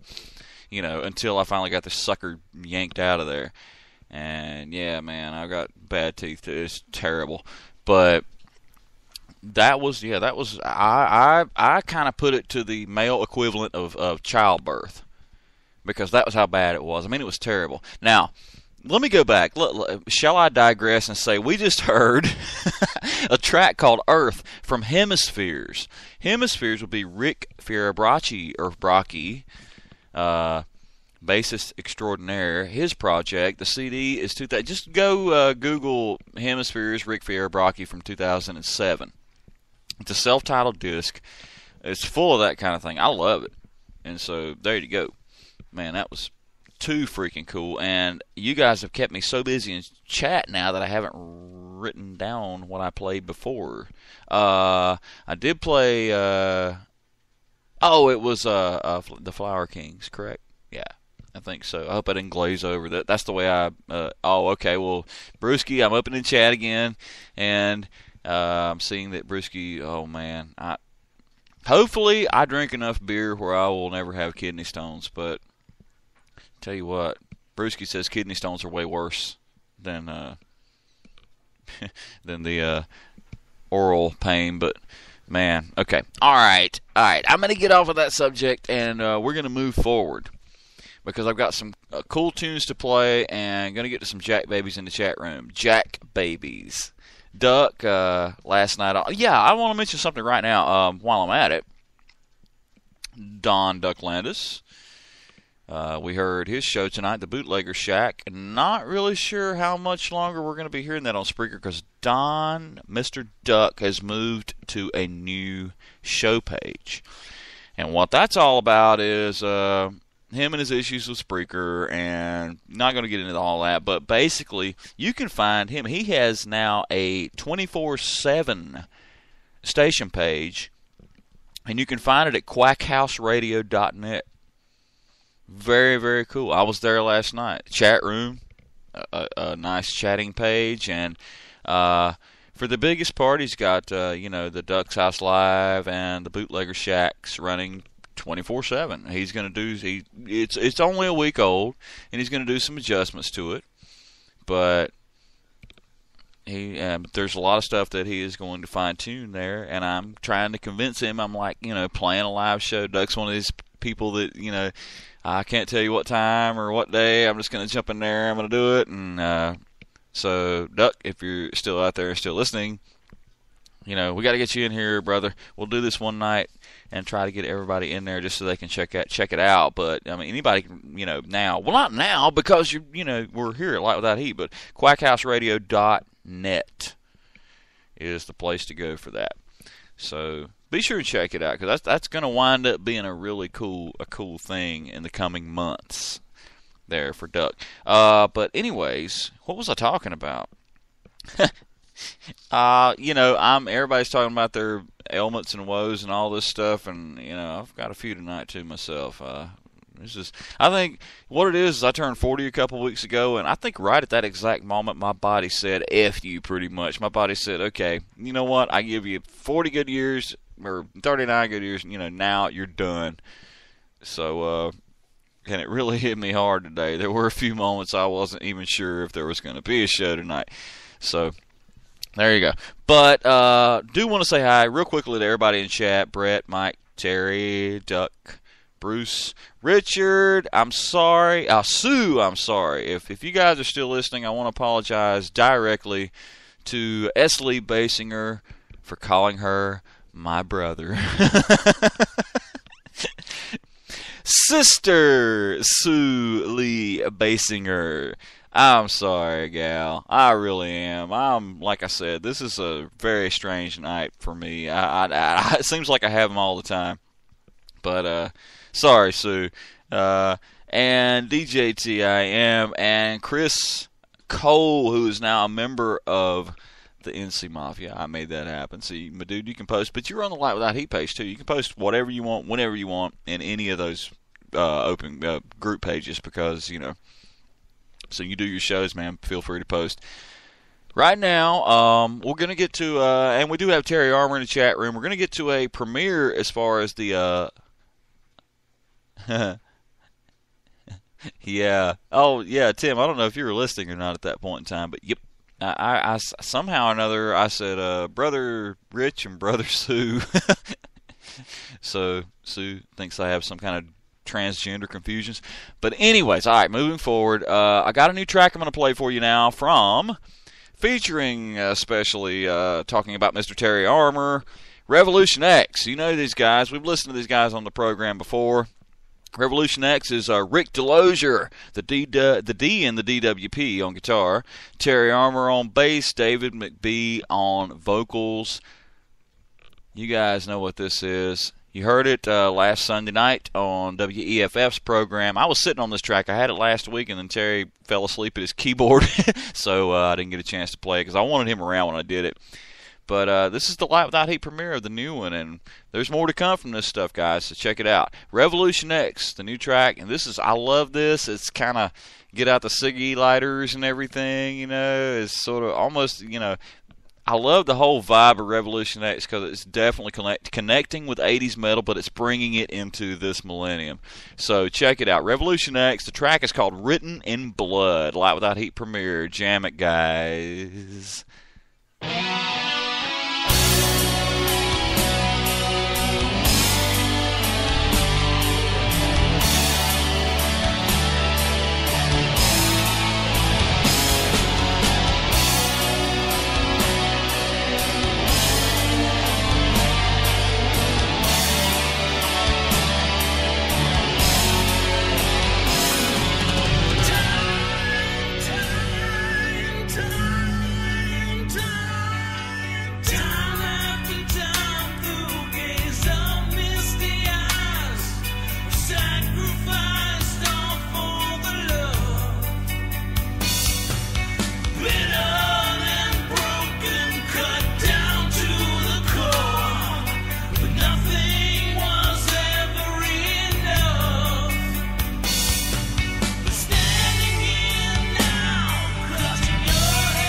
until I finally got the sucker yanked out of there. And yeah, man, I got bad teeth too. It's terrible. But I kind of put it to the male equivalent of childbirth. Because that was how bad it was. I mean, it was terrible. Now, let me go back. Shall I digress and say we just heard a track called Earth from Hemispheres. Hemispheres would be Rick Fiorabracci, bassist extraordinaire. His project, the CD is 2000. Just go Google Hemispheres, Rick Fiorabracci from 2007. It's a self-titled disc. It's full of that kind of thing. I love it. And so there you go. Man, that was too freaking cool. And you guys have kept me so busy in chat now that I haven't written down what I played before. I did play, it was the Flower Kings, correct? Yeah, I think so. I hope I didn't glaze over that. That's the way okay, well, Brewski, I'm up in the chat again. And I'm seeing that Brewski, oh man, hopefully I drink enough beer where I will never have kidney stones, but tell you what, Brewski says kidney stones are way worse than the oral pain. But man, okay, all right. I'm gonna get off of that subject, and we're gonna move forward because I've got some cool tunes to play, and gonna get to some Jack Babies in the chat room. Jack Babies, Duck. Last night, yeah, I want to mention something right now while I'm at it. Don Duck Landis. We heard his show tonight, The Bootlegger Shack. Not really sure how much longer we're going to be hearing that on Spreaker because Don, Mr. Duck, has moved to a new show page. And what that's all about is him and his issues with Spreaker, and not going to get into all that, but basically you can find him. He has now a 24/7 station page, and you can find it at quackhouseradio.net. Very, very cool. I was there last night. Chat room, a nice chatting page, and for the biggest part, he's got the Ducks House Live and the Bootlegger Shacks running 24/7. He's going to do. It's only a week old, and he's going to do some adjustments to it, but there's a lot of stuff that he is going to fine tune there, and I'm trying to convince him. I'm like, playing a live show. Duck's one of these people that I can't tell you what time or what day. I'm just going to jump in there. I'm going to do it. And so, Duck, if you're still out there and still listening, we got to get you in here, brother. We'll do this one night and try to get everybody in there just so they can check it out. But, I mean, anybody can, now. Well, not now because, we're here at Light Without Heat. But quackhouseradio.net is the place to go for that. So be sure to check it out because that's going to wind up being a really cool thing in the coming months there for Duck. But anyways, what was I talking about? Everybody's talking about their ailments and woes and all this stuff, and I've got a few tonight too myself. I think what it is I turned 40 a couple weeks ago, and I think right at that exact moment, my body said, F you, pretty much. My body said, okay, you know what? I give you 40 good years, or 39 good years, now you're done. So, and it really hit me hard today. There were a few moments I wasn't even sure if there was going to be a show tonight. So there you go. But do want to say hi real quickly to everybody in chat. Brett, Mike, Terry, Duck, Bruce, Richard, I'm sorry. Sue, I'm sorry. If you guys are still listening, I want to apologize directly to S. Lee Basinger for calling her my brother. Sister Sue Lee Basinger. I'm sorry, gal. I really am. Like I said, this is a very strange night for me. It seems like I have them all the time. But, sorry, Sue. And DJ TIM and Chris Cole, who is now a member of the NC Mafia. I made that happen. See, my dude, you can post, but you're on the Light Without Heat page, too. You can post whatever you want, whenever you want, in any of those open group pages because, so you do your shows, man. Feel free to post. Right now, we're going to get to, and we do have Terry Armour in the chat room. We're going to get to a premiere as far as the, yeah. Oh, yeah, Tim, I don't know if you were listening or not at that point in time, but yep. I somehow or another, I said, Brother Rich and Brother Sue. So, Sue thinks I have some kind of transgender confusions. But anyways, all right, moving forward, I got a new track I'm going to play for you now featuring especially talking about Mr. Terry Armour, Revolution X. You know these guys. We've listened to these guys on the program before. Revolution X is Rick Delosier, the D in the DWP on guitar, Terry Armour on bass, David McBee on vocals. You guys know what this is. You heard it last Sunday night on WEFF's program. I was sitting on this track. I had it last week, and then Terry fell asleep at his keyboard, so I didn't get a chance to play it because I wanted him around when I did it. But this is the Light Without Heat premiere of the new one, and there's more to come from this stuff, guys, so check it out. Revolution X, the new track, and I love this. It's kind of get out the ciggy lighters and everything, It's sort of almost, I love the whole vibe of Revolution X because it's definitely connecting with 80s metal, but it's bringing it into this millennium. So check it out. Revolution X, the track is called Written in Blood. Light Without Heat premiere. Jam it, guys. Standing here now, clutching your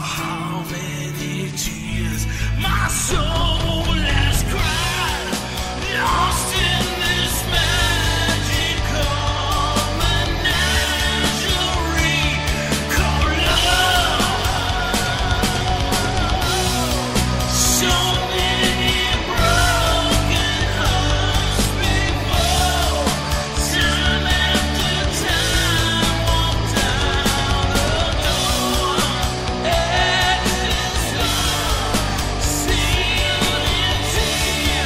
how many tears my soul has cried, lost in this magical menagerie called love. So many broken hearts before, time after time walked out the door. And it's all sealed in tears.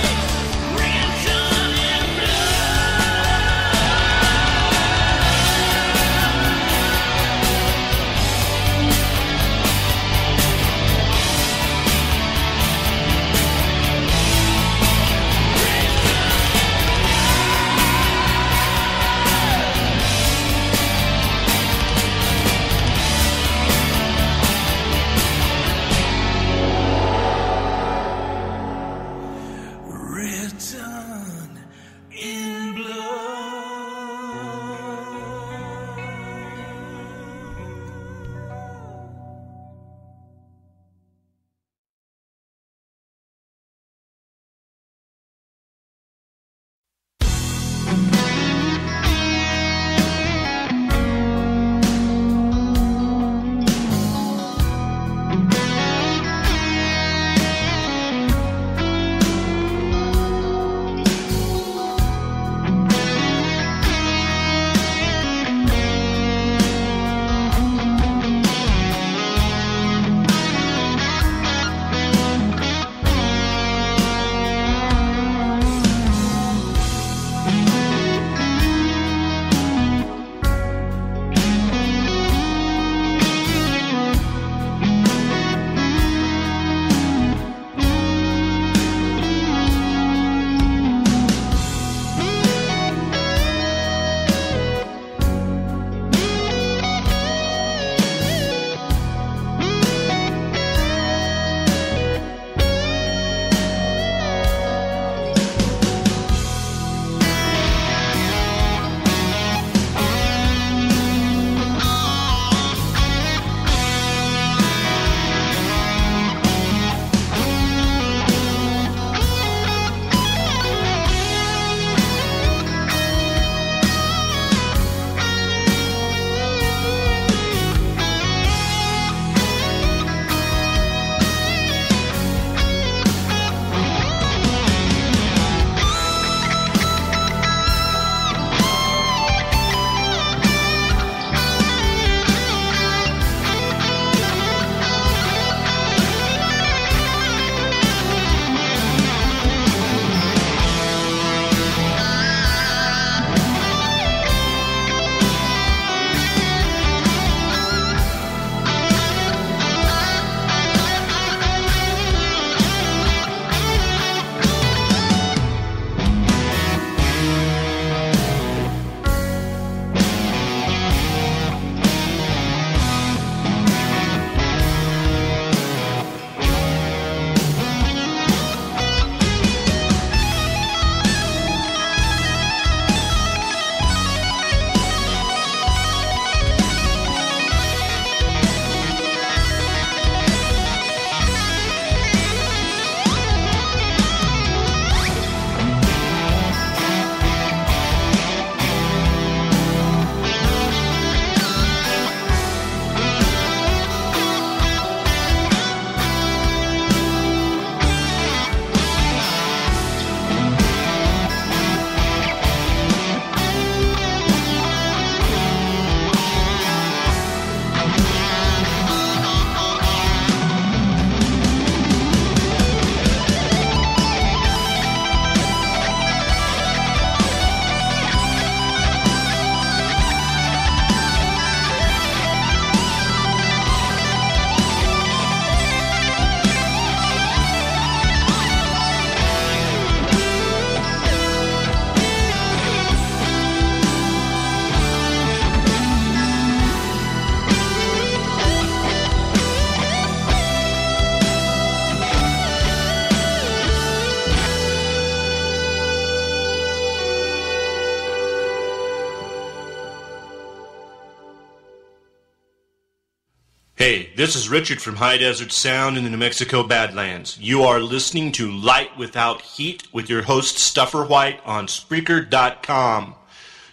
this is Richard from High Desert Sound in the New Mexico Badlands. You are listening to Light Without Heat with your host Stuffer White on Spreaker.com.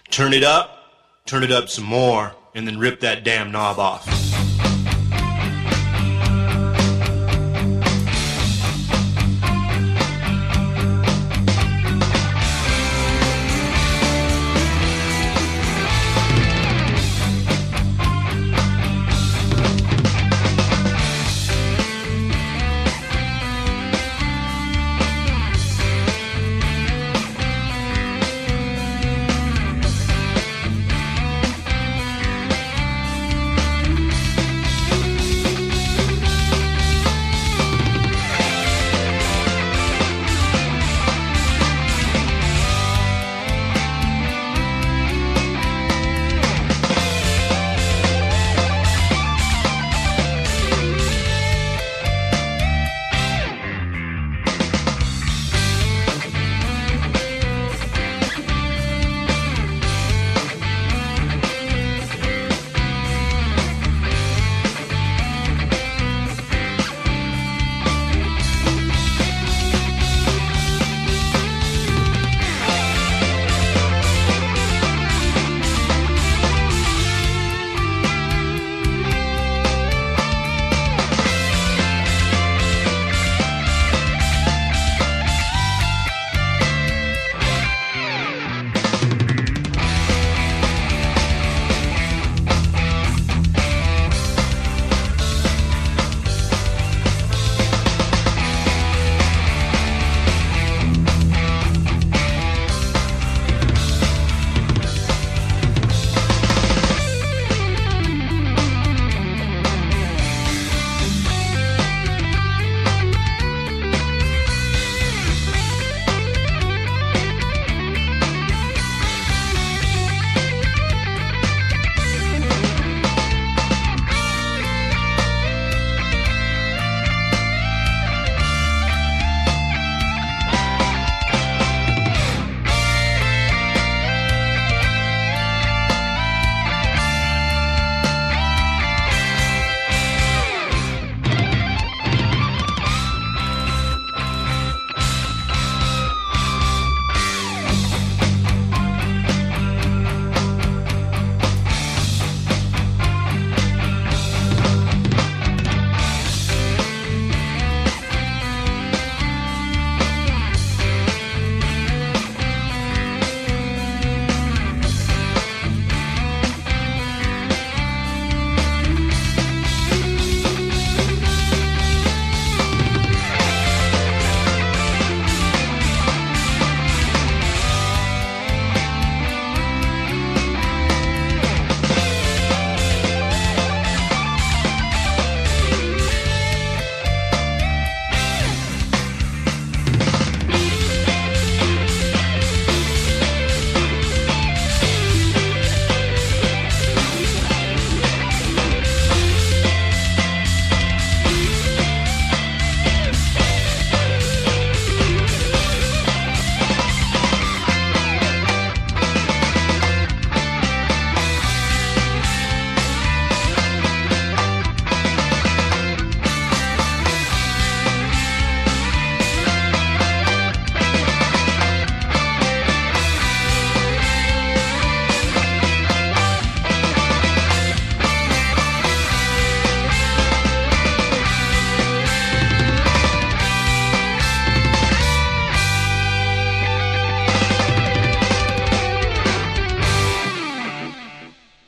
Turn it up some more, and then rip that damn knob off.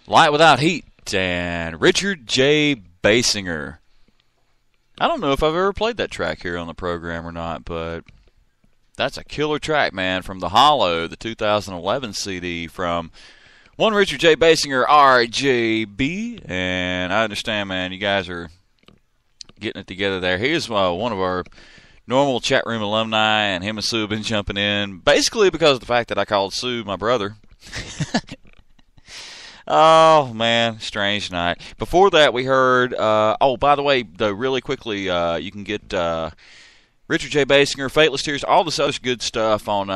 Light Without Heat and Richard J. Basinger. I don't know if I've ever played that track here on the program or not, but that's a killer track, man, from The Hollow, the 2011 CD from one Richard J. Basinger, RJB. And I understand, man, you guys are getting it together there. Here's one of our normal chat room alumni, and him and Sue have been jumping in, basically because of the fact that I called Sue my brother. Oh, man, strange night. Before that, we heard, by the way, really quickly, you can get Richard J. Basinger, Fateless Tears, all this other good stuff on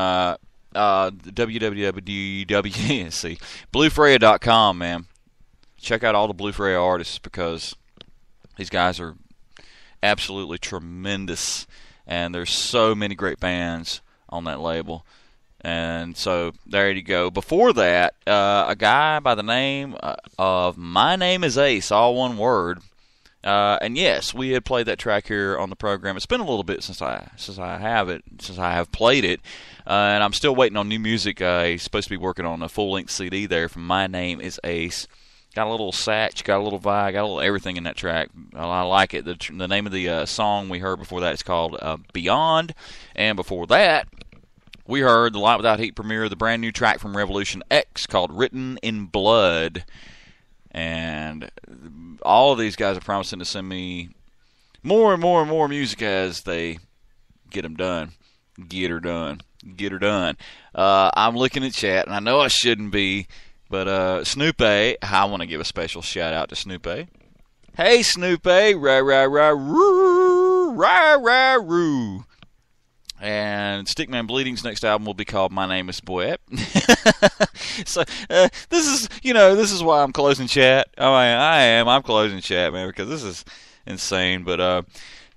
BlueFreya.com, man. Check out all the Blue Freya artists because These guys are absolutely tremendous, and there's so many great bands on that label. And so there you go. Before that, a guy by the name of My Name is Ace, all one word. And yes, we had played that track here on the program. It's been a little bit since I have played it, and I'm still waiting on new music. He's supposed to be working on a full-length CD there from My Name is Ace. Got a little satch, got a little vibe, got a little everything in that track. I like it. The name of the song we heard before that is called Beyond, and before that, we heard the Light Without Heat premiere of the brand new track from Revolution X called Written in Blood. And all of these guys are promising to send me more and more and more music as they get them done. Get her done. Get her done. I'm looking at chat, and I know I shouldn't be, but Snoop A, I want to give a special shout out to Snoop A. Hey, Snoop A, rah, rah, rah, roo, rah, rah, roo. And Stickman Bleeding's next album will be called My Name is Boyette. So this is why I'm closing chat. I'm closing chat, man, because this is insane. But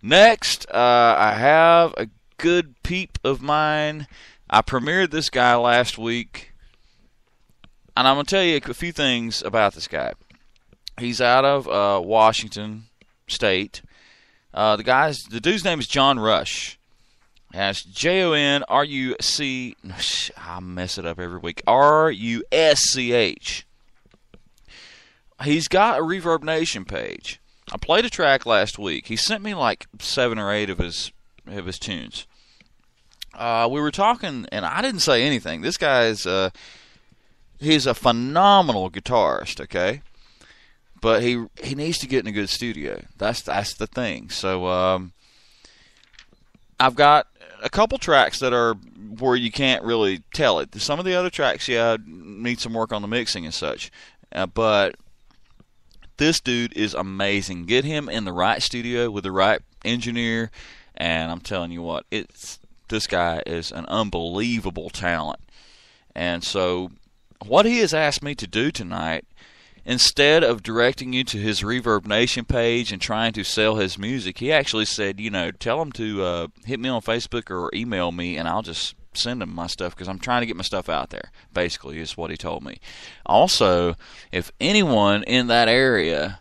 next, I have a good peep of mine. I premiered this guy last week, and I'm gonna tell you a few things about this guy. He's out of Washington State. The dude's name is John Rush. That's J-O-N-R-U-C. I mess it up every week. R-U-S-C-H. He's got a Reverb Nation page. I played a track last week. He sent me like 7 or 8 of his tunes. We were talking, and I didn't say anything. This guy's he's a phenomenal guitarist. Okay, but he needs to get in a good studio. That's the thing. So I've got a couple tracks that are where you can't really tell it. Some of the other tracks, need some work on the mixing and such. But this dude is amazing. Get him in the right studio with the right engineer, and I'm telling you what, this guy is an unbelievable talent. And so what he has asked me to do tonight, instead of directing you to his Reverb Nation page and trying to sell his music, he actually said, tell him to hit me on Facebook or email me, and I'll just send him my stuff because I'm trying to get my stuff out there, basically, is what he told me. Also, if anyone in that area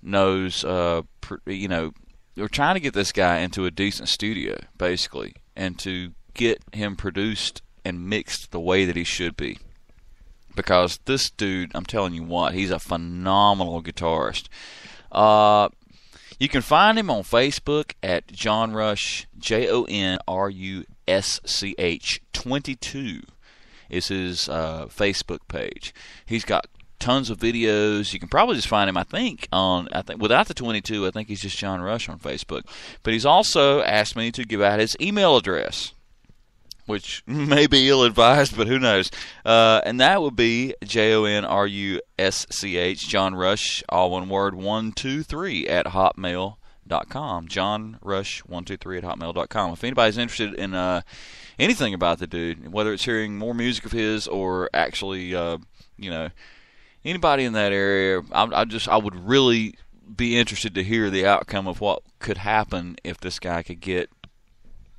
knows, we're trying to get this guy into a decent studio, basically, and to get him produced and mixed the way that he should be. Because this dude, I'm telling you what, he's a phenomenal guitarist. You can find him on Facebook at John Rush, J-O-N-R-U-S-C-H 22 is his Facebook page. He's got tons of videos. You can probably just find him, I think without the 22, I think he's just John Rush on Facebook. But he's also asked me to give out his email address, which may be ill-advised, but who knows. And that would be J-O-N-R-U-S-C-H, John Rush, all one word, 123 at hotmail.com. John Rush 123 at hotmail.com. If anybody's interested in anything about the dude, whether it's hearing more music of his or actually, anybody in that area, I would really be interested to hear the outcome of what could happen if this guy could get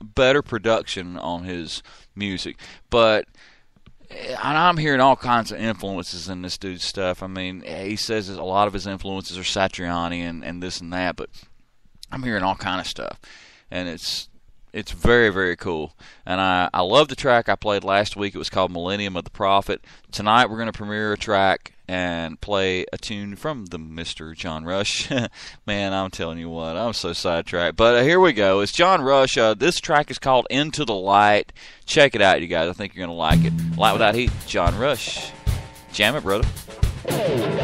better production on his music. But I'm hearing all kinds of influences in this dude's stuff. I mean, he says a lot of his influences are Satriani and this and that, but I'm hearing all kind of stuff, and it's very, very cool. And I love the track I played last week. It was called Millennium of the Prophet. Tonight we're going to premiere a track and play a tune from the Mr. John Rush. Man, I'm telling you what, I'm so sidetracked. But here we go. It's John Rush. This track is called Into the Light. Check it out, you guys. I think you're going to like it. Light Without Heat, John Rush. Jam it, brother. Into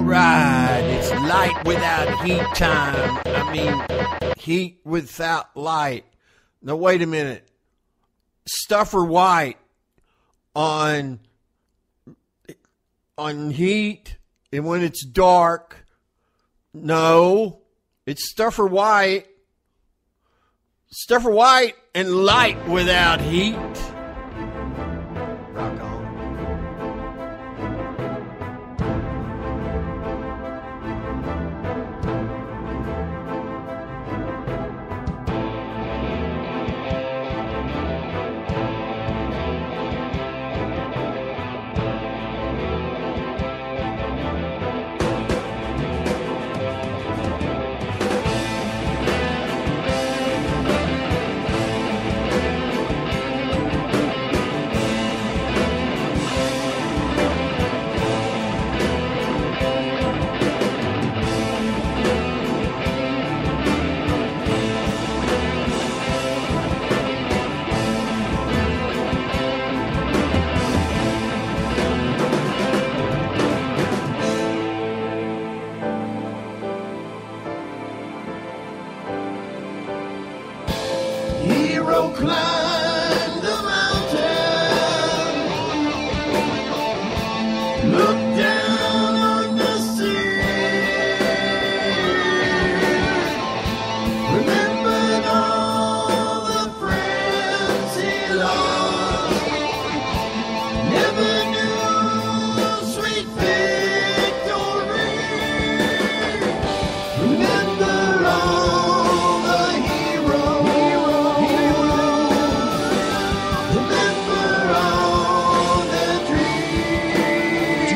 right, it's light without heat time. I mean, heat without light. Now, wait a minute. Stuffer White on heat and when it's dark. No, it's Stuffer White. Stuffer White and light without heat. Rock on. Hero climbed the mountain, looked down on the sea, remembered all the friends he lost, never knew sweet victory, remember all the heroes. Remember all the dreams.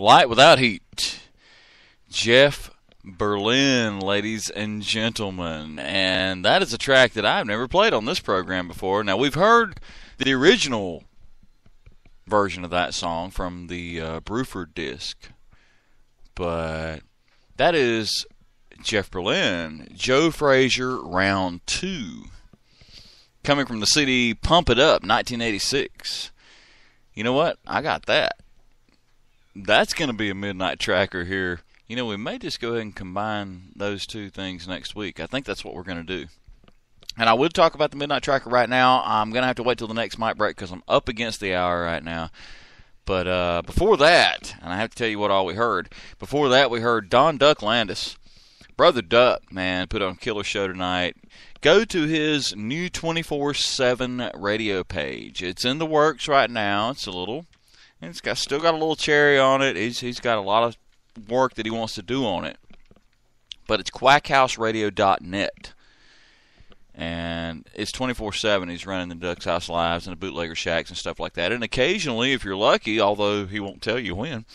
Light Without Heat. Jeff Berlin, ladies and gentlemen. And that is a track that I've never played on this program before. Now, we've heard the original version of that song from the Bruford disc. But that is Jeff Berlin, Joe Frazier, Round 2. Coming from the CD Pump It Up, 1986. You know what? I got that. That's going to be a midnight tracker here. You know, we may just go ahead and combine those two things next week. I think that's what we're going to do. And I would talk about the midnight tracker right now. I'm going to have to wait till the next mic break because I'm up against the hour right now. But before that, and I have to tell you what all we heard. Before that, we heard Don Duck Landis. Brother Duck, man, put on a killer show tonight. Go to his new 24/7 radio page. It's in the works right now. It's still got a little cherry on it. He's got a lot of work that he wants to do on it. But it's quackhouseradio.net. And it's 24/7. He's running the Duck's House Lives and the Bootlegger Shacks and stuff like that. And occasionally, if you're lucky, although he won't tell you when,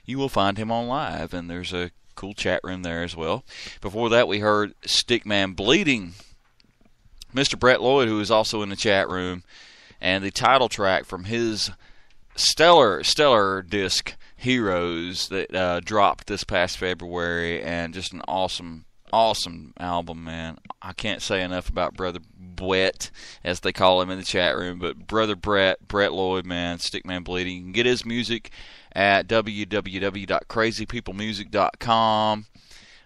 you will find him on live. And there's a cool chat room there as well. Before that, we heard Stickman Bleeding. Mr. Brett Lloyd, who is also in the chat room. And the title track from his stellar disc, Heroes, that dropped this past February, and just an awesome album, man. I can't say enough about Brother Brett, as they call him in the chat room, but Brother Brett Lloyd, man, Stickman Bleeding. You can get his music at www.crazypeoplemusic.com.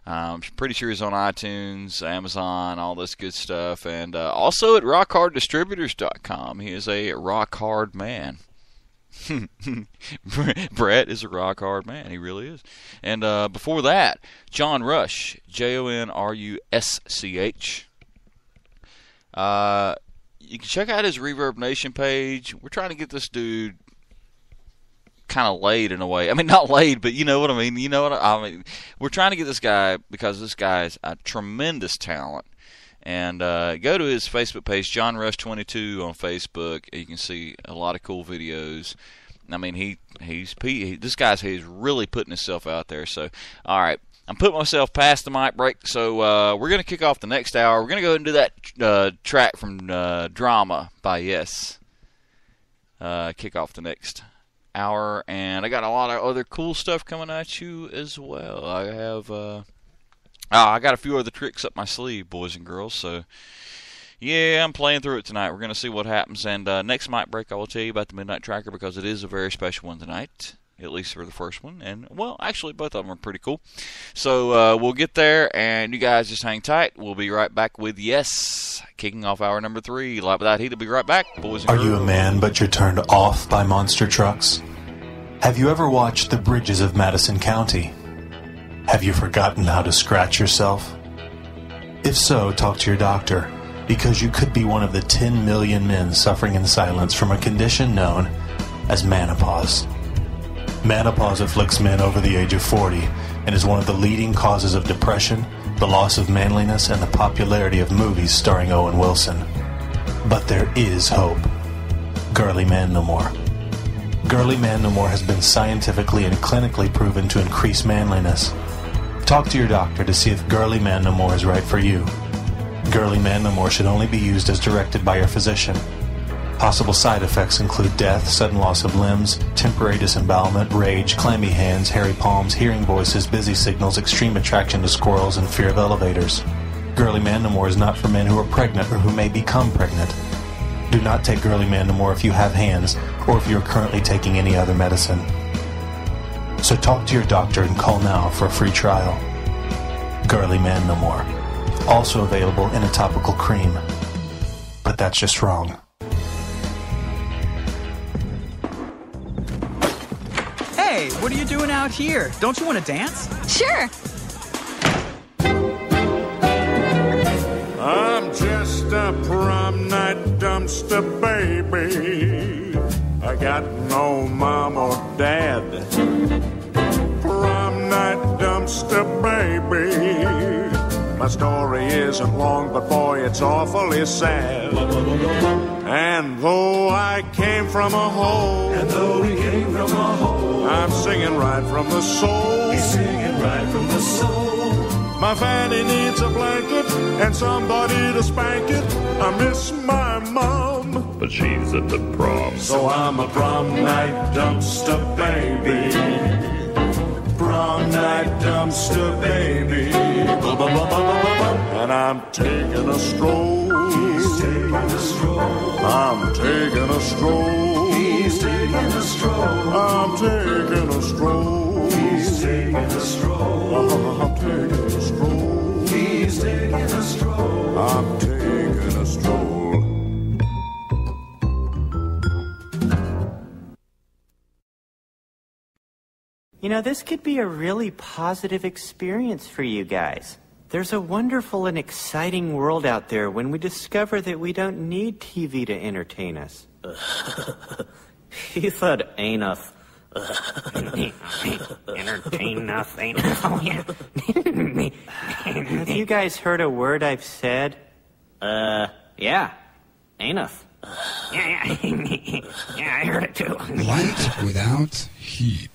I'm pretty sure he's on iTunes, Amazon, all this good stuff, and also at rockharddistributors.com. He is a rock hard man. Brett is a rock hard man. He really is. And before that, John Rush, JONRUSCH. You can check out his Reverb Nation page. We're trying to get this dude kind of laid in a way. I mean, not laid, but you know what I mean. You know what I mean. We're trying to get this guy because this guy's a tremendous talent. And go to his Facebook page, John Rush 22 on Facebook. You can see a lot of cool videos. I mean, this guy's really putting himself out there. So, all right, I'm putting myself past the mic break. So we're going to kick off the next hour. We're going to go ahead and do that track from Drama by Yes. Kick off the next hour, and I got a lot of other cool stuff coming at you as well. I have I got a few other tricks up my sleeve, boys and girls, so yeah, I'm playing through it tonight. We're going to see what happens, and next mic break I will tell you about the Midnight Tracker because it is a very special one tonight, at least for the first one, and well, actually both of them are pretty cool. So we'll get there, and you guys just hang tight. We'll be right back with Yes, kicking off hour number 3. Live Without Heat will be right back, boys and girls. Are you a man but you're turned off by monster trucks? Have you ever watched the bridges of Madison County? Have you forgotten how to scratch yourself? If so, talk to your doctor, because you could be one of the 10 million men suffering in silence from a condition known as menopause. Menopause afflicts men over the age of 40 and is one of the leading causes of depression, the loss of manliness, and the popularity of movies starring Owen Wilson. But there is hope. Girly Man No More. Girly Man No More has been scientifically and clinically proven to increase manliness. Talk to your doctor to see if Girly Man No More is right for you. Girly Man No More should only be used as directed by your physician. Possible side effects include death, sudden loss of limbs, temporary disembowelment, rage, clammy hands, hairy palms, hearing voices, busy signals, extreme attraction to squirrels, and fear of elevators. Girly Man No More is not for men who are pregnant or who may become pregnant. Do not take Girly Man No More if you have hands or if you are currently taking any other medicine. So talk to your doctor and call now for a free trial. Girly Man No More. Also available in a topical cream. But that's just wrong. Hey, what are you doing out here? Don't you want to dance? Sure. I'm just a prom night dumpster baby. I got no mom or dad. Prom night dumpster baby. My story isn't long, but boy, it's awfully sad. And though I came from a hole, I'm singing right from the soul. He's singing right from the soul. My fanny needs a blanket and somebody to spank it. I miss my mom, but she's at the prom. so I'm a prom night dumpster baby. Prom night dumpster baby. And I'm taking a stroll. He's taking a stroll. I'm taking a stroll. He's taking a stroll. I'm taking a stroll. He's taking a stroll. I'm taking a stroll. He's taking a stroll. I'm taking a stroll. You know, this could be a really positive experience for you guys. There's a wonderful and exciting world out there when we discover that we don't need TV to entertain us. He said enough. Entertain us, ain't Have you guys heard a word I've said? Yeah. Enough. Yeah, I heard it too. Light without heat.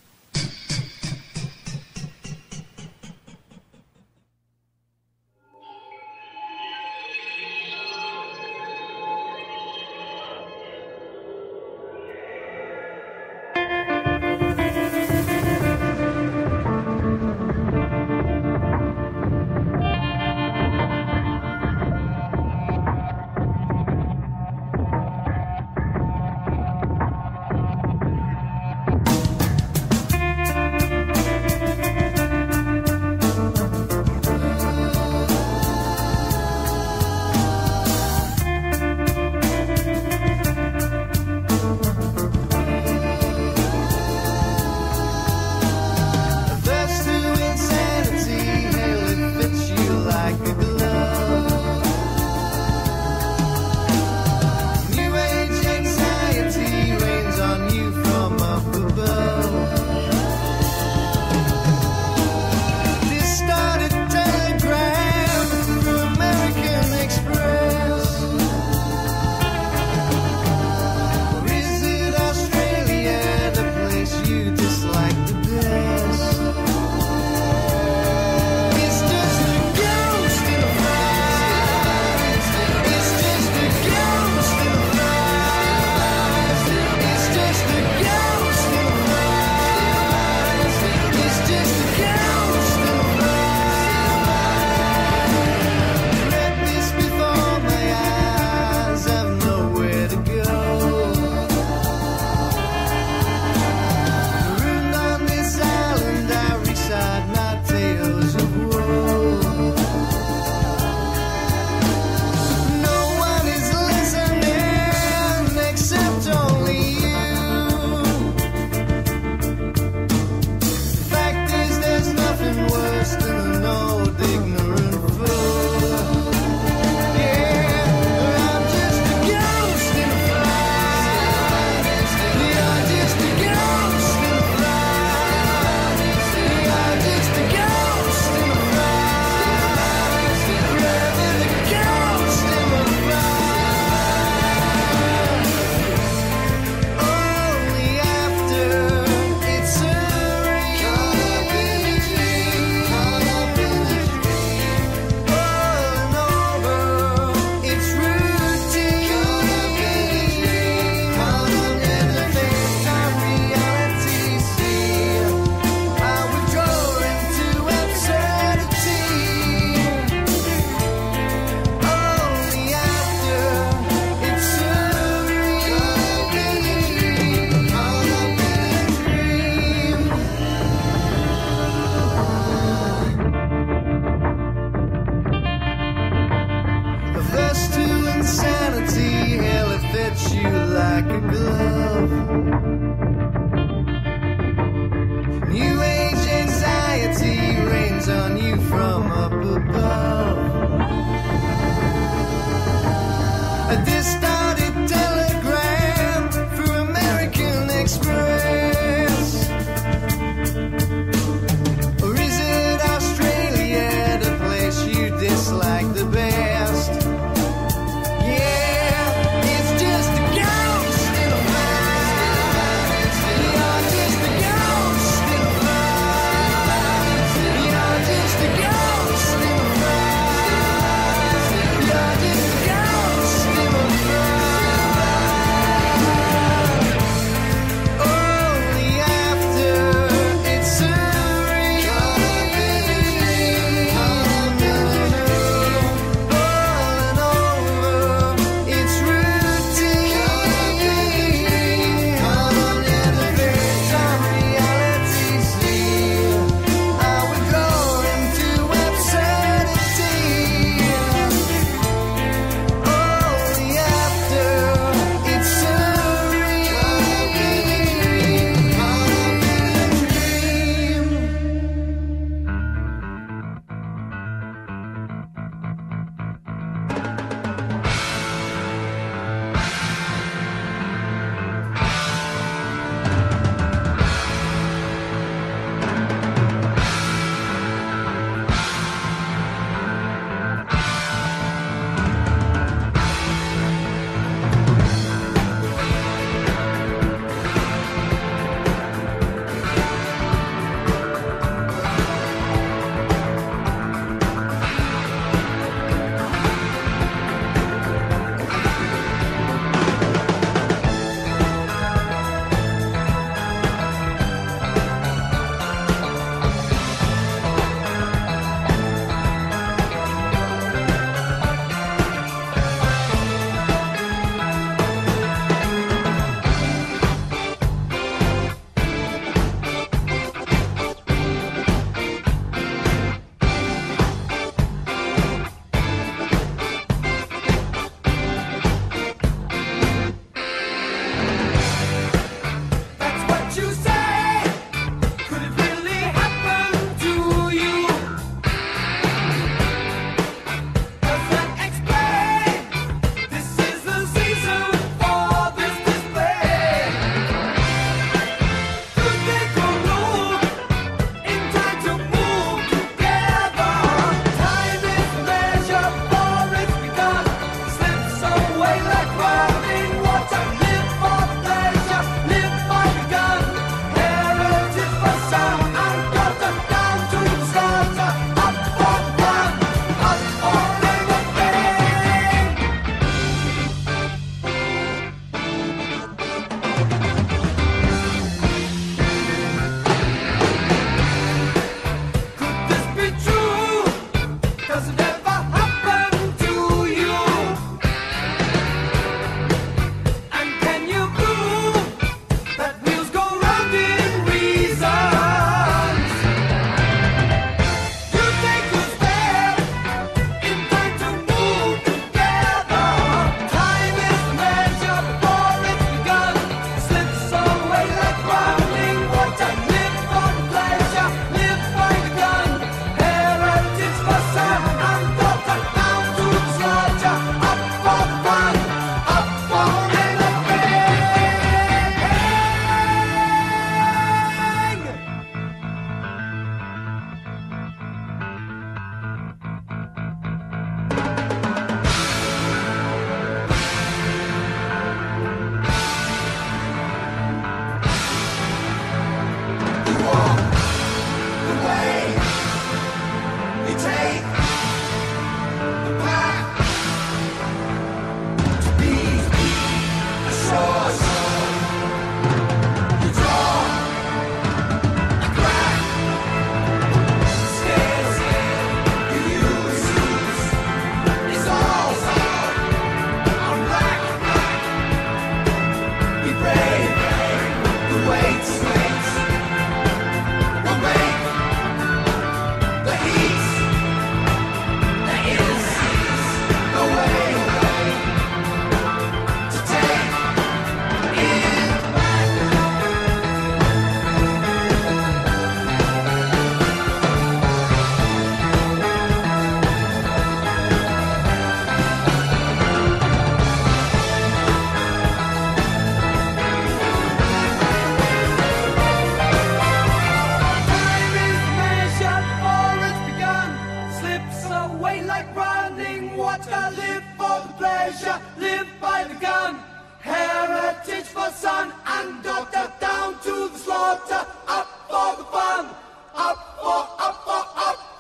Gotta live for the pleasure, live by the gun. Heritage for son and daughter, down to the slaughter. Up for the fun, up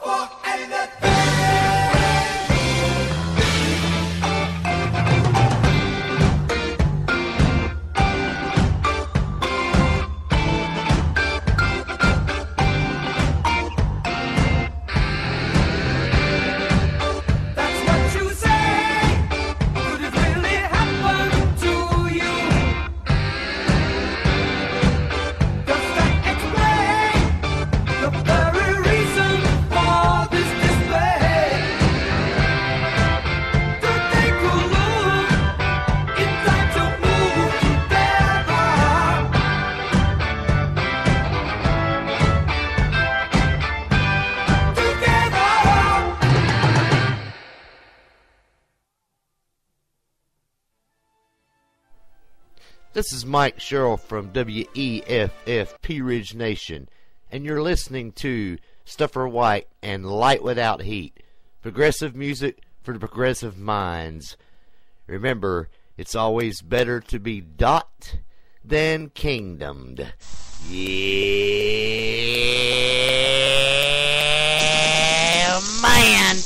for anything. This is Mike Sherrill from WEFF Pea Ridge Nation, and you're listening to Stuffer White and Light Without Heat, progressive music for the progressive minds. Remember, it's always better to be dot than kingdomed. Yeah, man!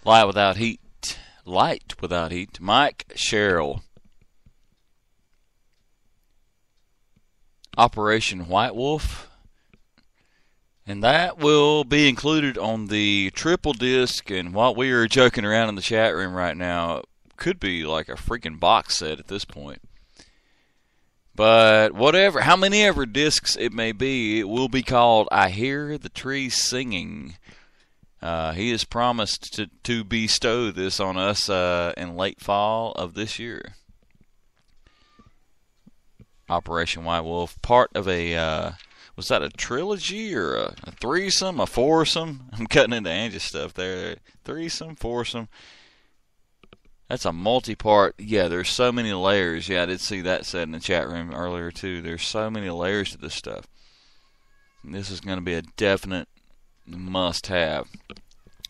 Light Without Heat. Light Without Heat. Mike Sherrill. Operation White Wolf. And that will be included on the triple disc, and what we are joking around in the chat room right now could be like a freaking box set at this point. But whatever, how many ever discs it may be, it will be called I Hear the Trees Singing. He has promised to bestow this on us in late fall of this year. Operation White Wolf, part of a... was that a trilogy or a threesome, a foursome? I'm cutting into Angie's stuff there. Threesome, foursome. That's a multi-part. Yeah, there's so many layers. Yeah, I did see that said in the chat room earlier, too. There's so many layers to this stuff. And this is going to be a definite must-have.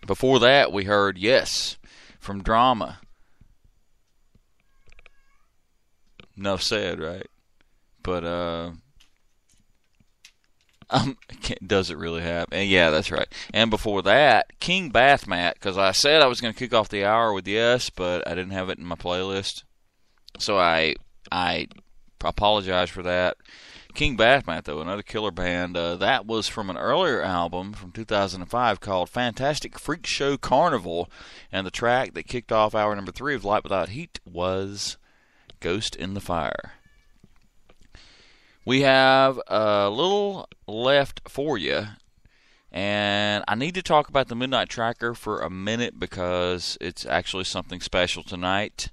Before that, we heard Yes from Drama. Enough said, right? But, does it really have? And yeah, that's right. And before that, King Bathmat, because I said I was going to kick off the hour with Yes, but I didn't have it in my playlist. So I apologize for that. King Bathmat, though, another killer band. That was from an earlier album from 2005 called Fantastic Freak Show Carnival. And the track that kicked off hour number 3 of Light Without Heat was Ghost in the Fire. We have a little left for you, and I need to talk about the Midnight Tracker for a minute because it's actually something special tonight.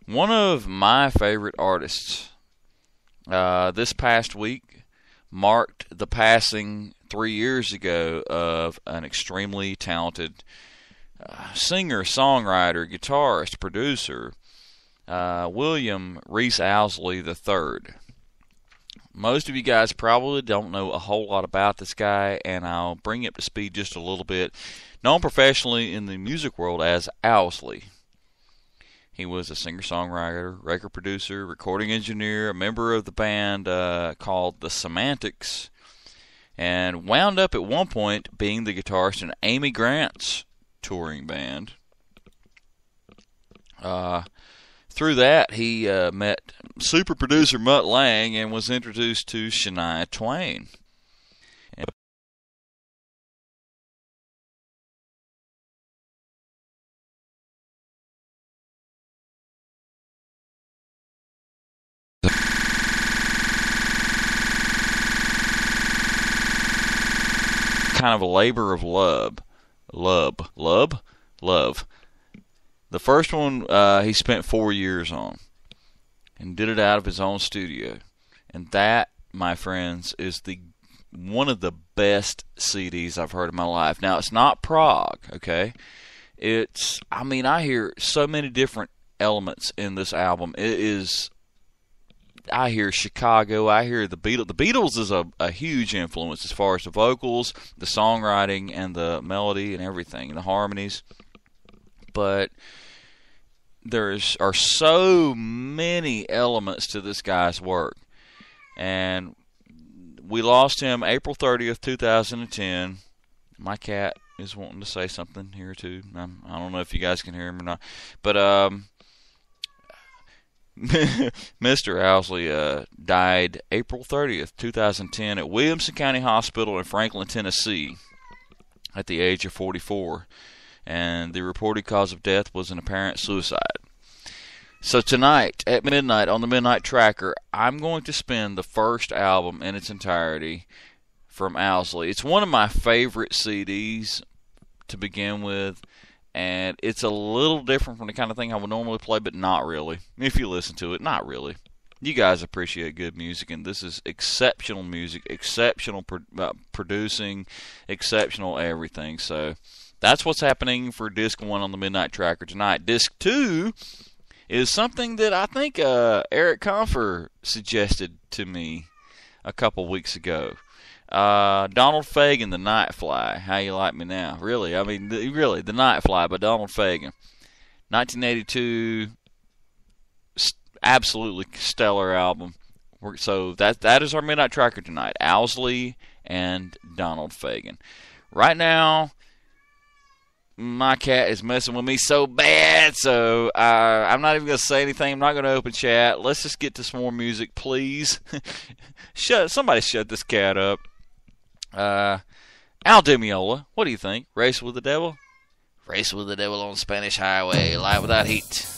One of my favorite artists this past week marked the passing 3 years ago of an extremely talented singer, songwriter, guitarist, producer, William Reese Owsley III. Most of you guys probably don't know a whole lot about this guy, and I'll bring you up to speed just a little bit. Known professionally in the music world as Owsley. He was a singer-songwriter, record producer, recording engineer, a member of the band called The Semantics, and wound up at one point being the guitarist in Amy Grant's touring band. Through that, he met super producer Mutt Lange and was introduced to Shania Twain. Kind of a labor of love. The first one he spent 4 years on and did it out of his own studio. And that, my friends, is one of the best CDs I've heard in my life. Now, it's not prog, okay? I hear so many different elements in this album. I hear Chicago, I hear the Beatles. The Beatles is a huge influence as far as the vocals, the songwriting, and the melody and everything, and the harmonies. But there are so many elements to this guy's work. And we lost him April 30th, 2010. My cat is wanting to say something here, too. I don't know if you guys can hear him or not. But Mr. Owsley died April 30th, 2010 at Williamson County Hospital in Franklin, Tennessee at the age of 44. And the reported cause of death was an apparent suicide. So tonight, at midnight, on the Midnight Tracker, I'm going to spin the first album in its entirety from Owsley. It's one of my favorite CDs to begin with, and it's a little different from the kind of thing I would normally play, but not really. If you listen to it, not really. You guys appreciate good music, and this is exceptional music, exceptional producing, exceptional everything. So that's what's happening for Disc 1 on the Midnight Tracker tonight. Disc 2 is something that I think Eric Comfer suggested to me a couple weeks ago. Donald Fagen, The Nightfly. How You Like Me Now? Really, The Nightfly by Donald Fagen. 1982, absolutely stellar album. So that is our Midnight Tracker tonight. Owsley and Donald Fagen. Right now, my cat is messing with me so bad, so I'm not even going to say anything. I'm not going to open chat. Let's just get to some more music, please. Somebody shut this cat up. Al Demiola, what do you think? Race with the Devil? Race with the Devil on Spanish Highway, Light Without Heat.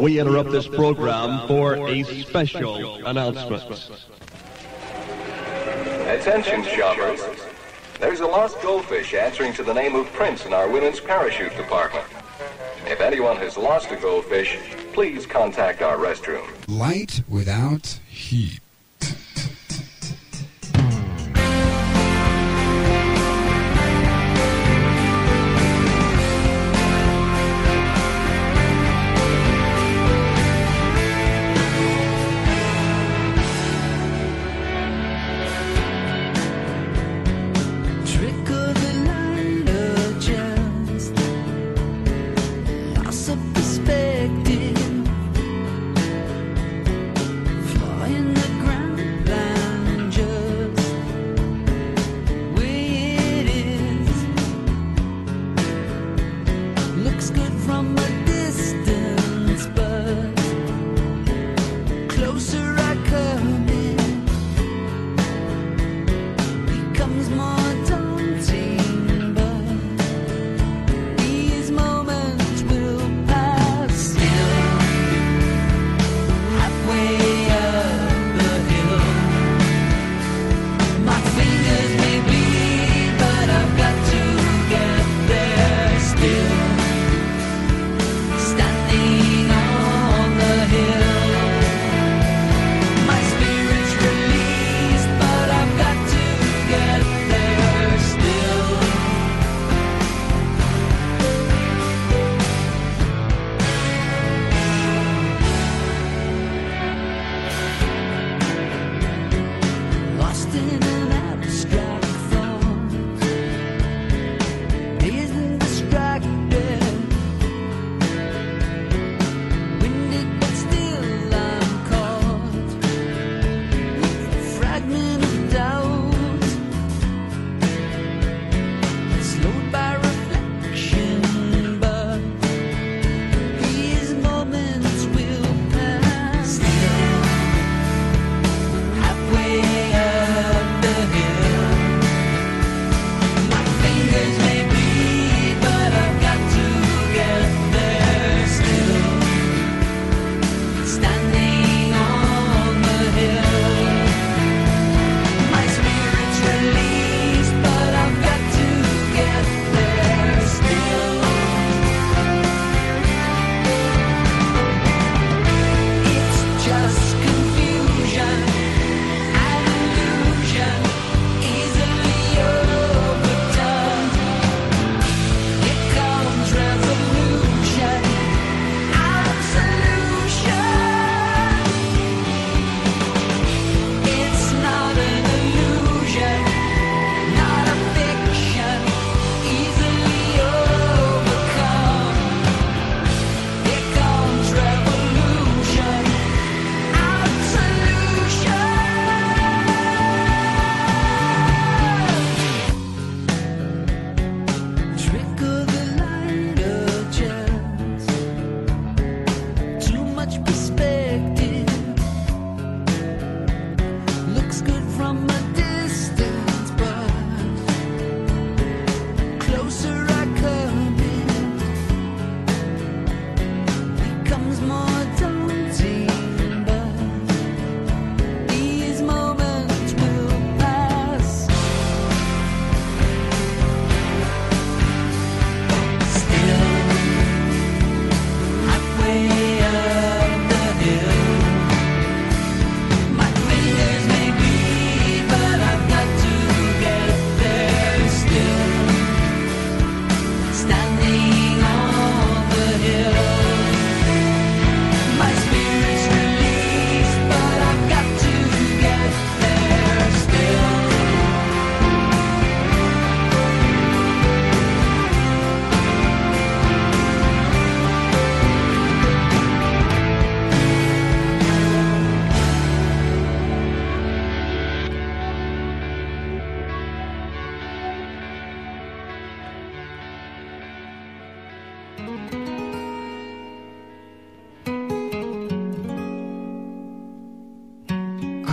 we interrupt this program for a special announcement. Attention, shoppers. There's a lost goldfish answering to the name of Prince in our women's parachute department. If anyone has lost a goldfish, please contact our restroom. Light without heat.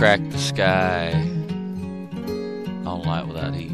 Crack the Sky on Light Without Heat.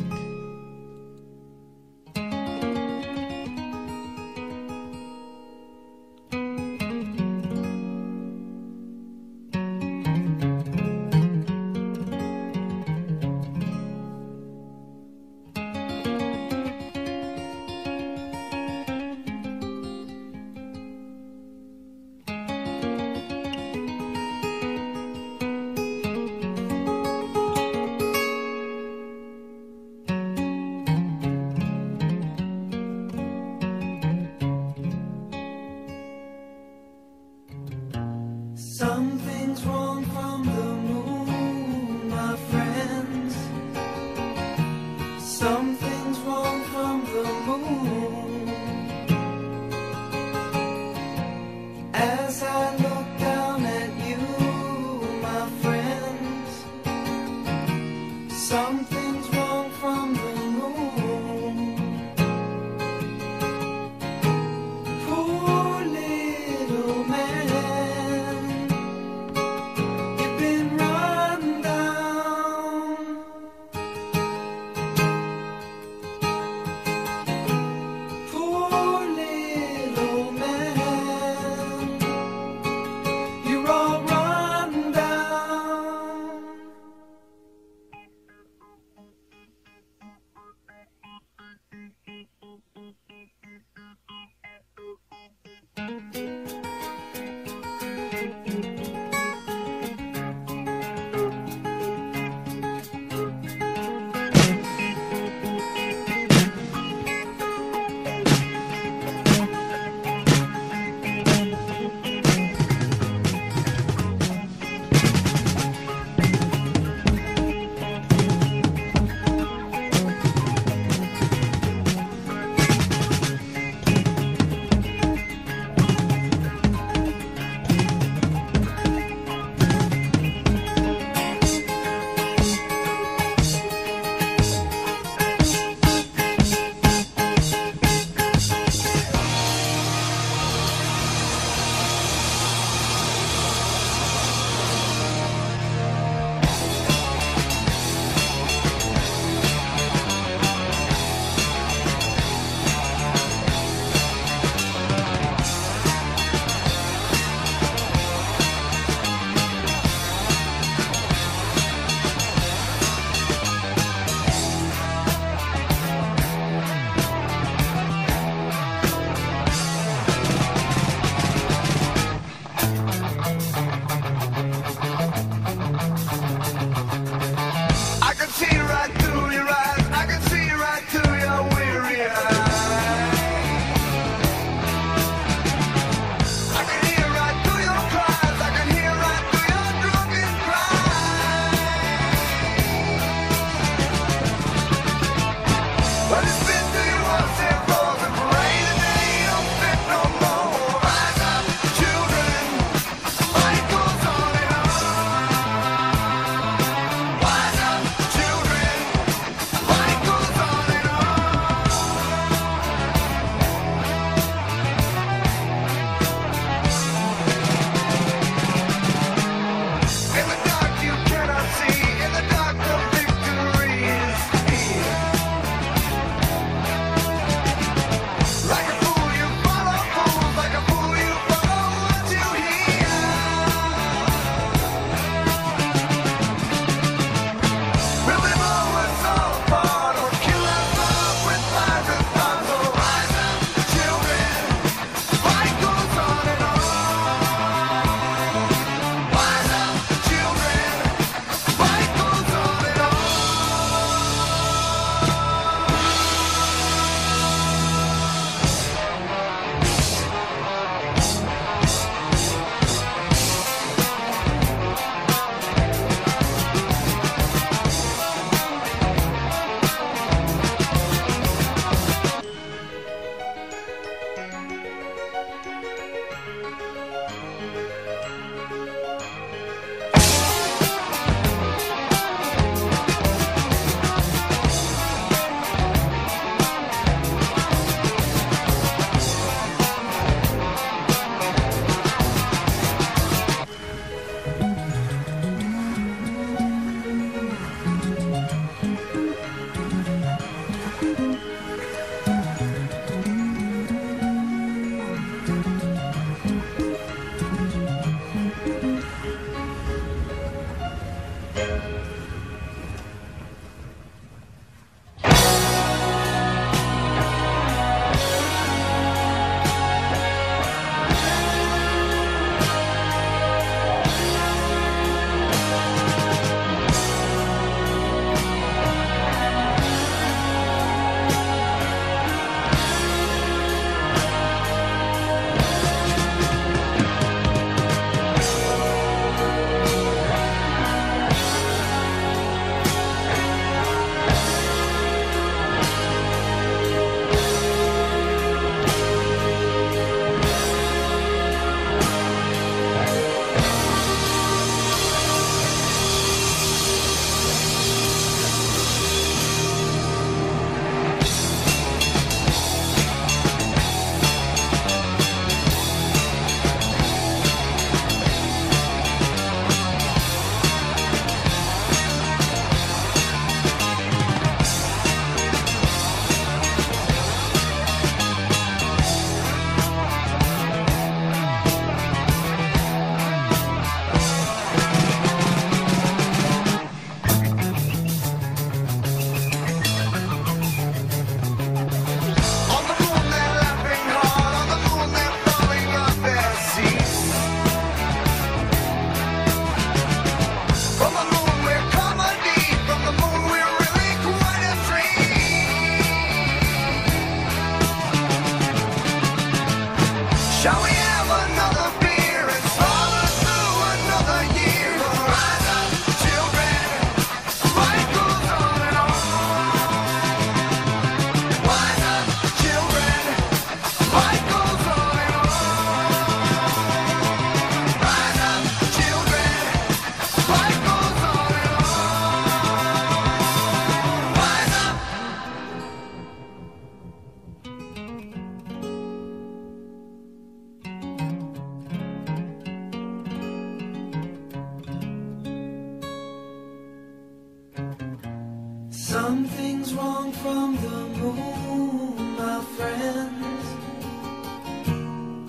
Something's wrong from the moon, my friends.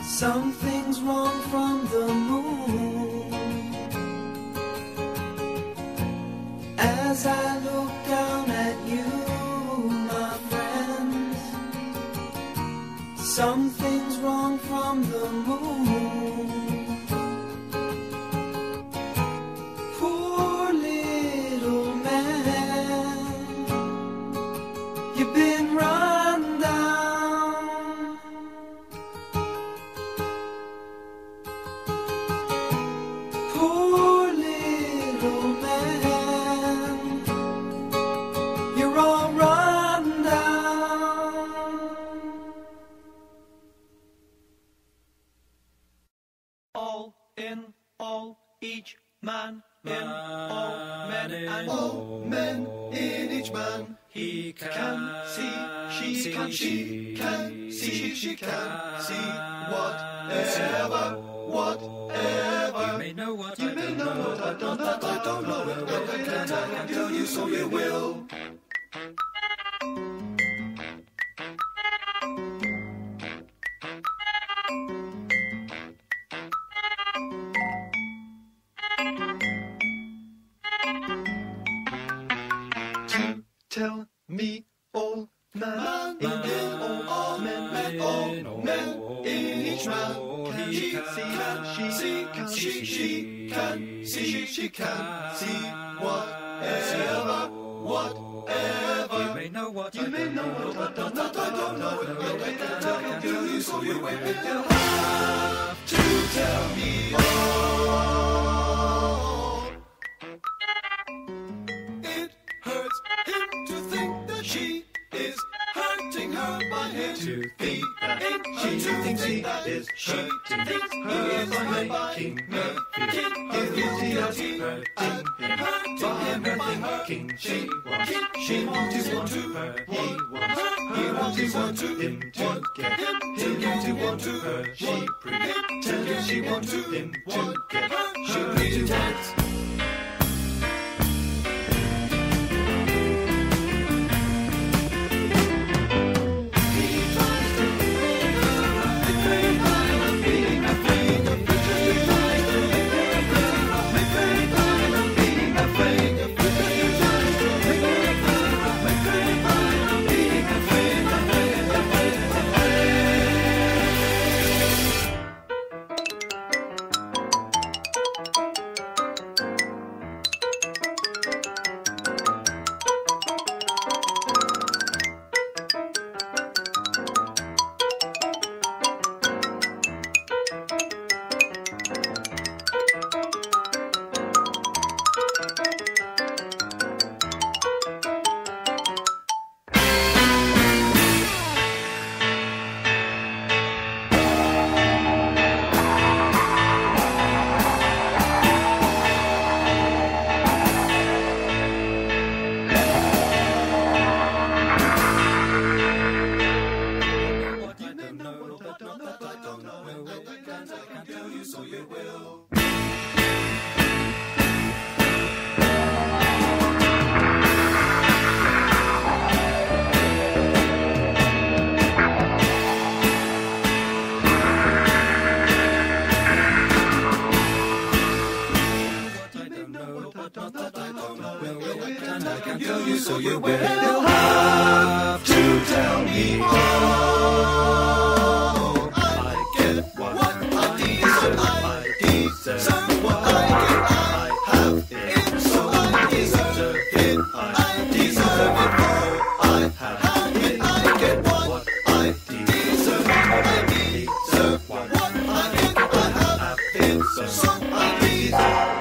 Something's wrong from the moon. As I look down at you, my friends, something's wrong from the moon. Poor little man, you've been run down. Poor little man, you're all run down. All in all, each man in all men, and all men in each man. He can see, she can see, can see, she can see whatever, whatever. You may know what I don't know, what I don't know, I don't know, what I can tell you, so you will. Tell me, all man, all men, all men in each man. Can she can see, she can see whatever, whatever. You may know what I don't know, but I don't know. I can tell you, so you will have to tell me all. It hurts him to think that she is hurting her by him. To think that she thinks he is hurting her by making her feel guilty as he hurting him by making she wants to hurt, he wants him to get him to want to hurt, she pretends she wants him to get she pretends. So you will have to tell me all. I get what I deserve, what I get, I have it, so I deserve it, I deserve it all. I have it, I get what I deserve, what I deserve, what I get, I have it, so I deserve.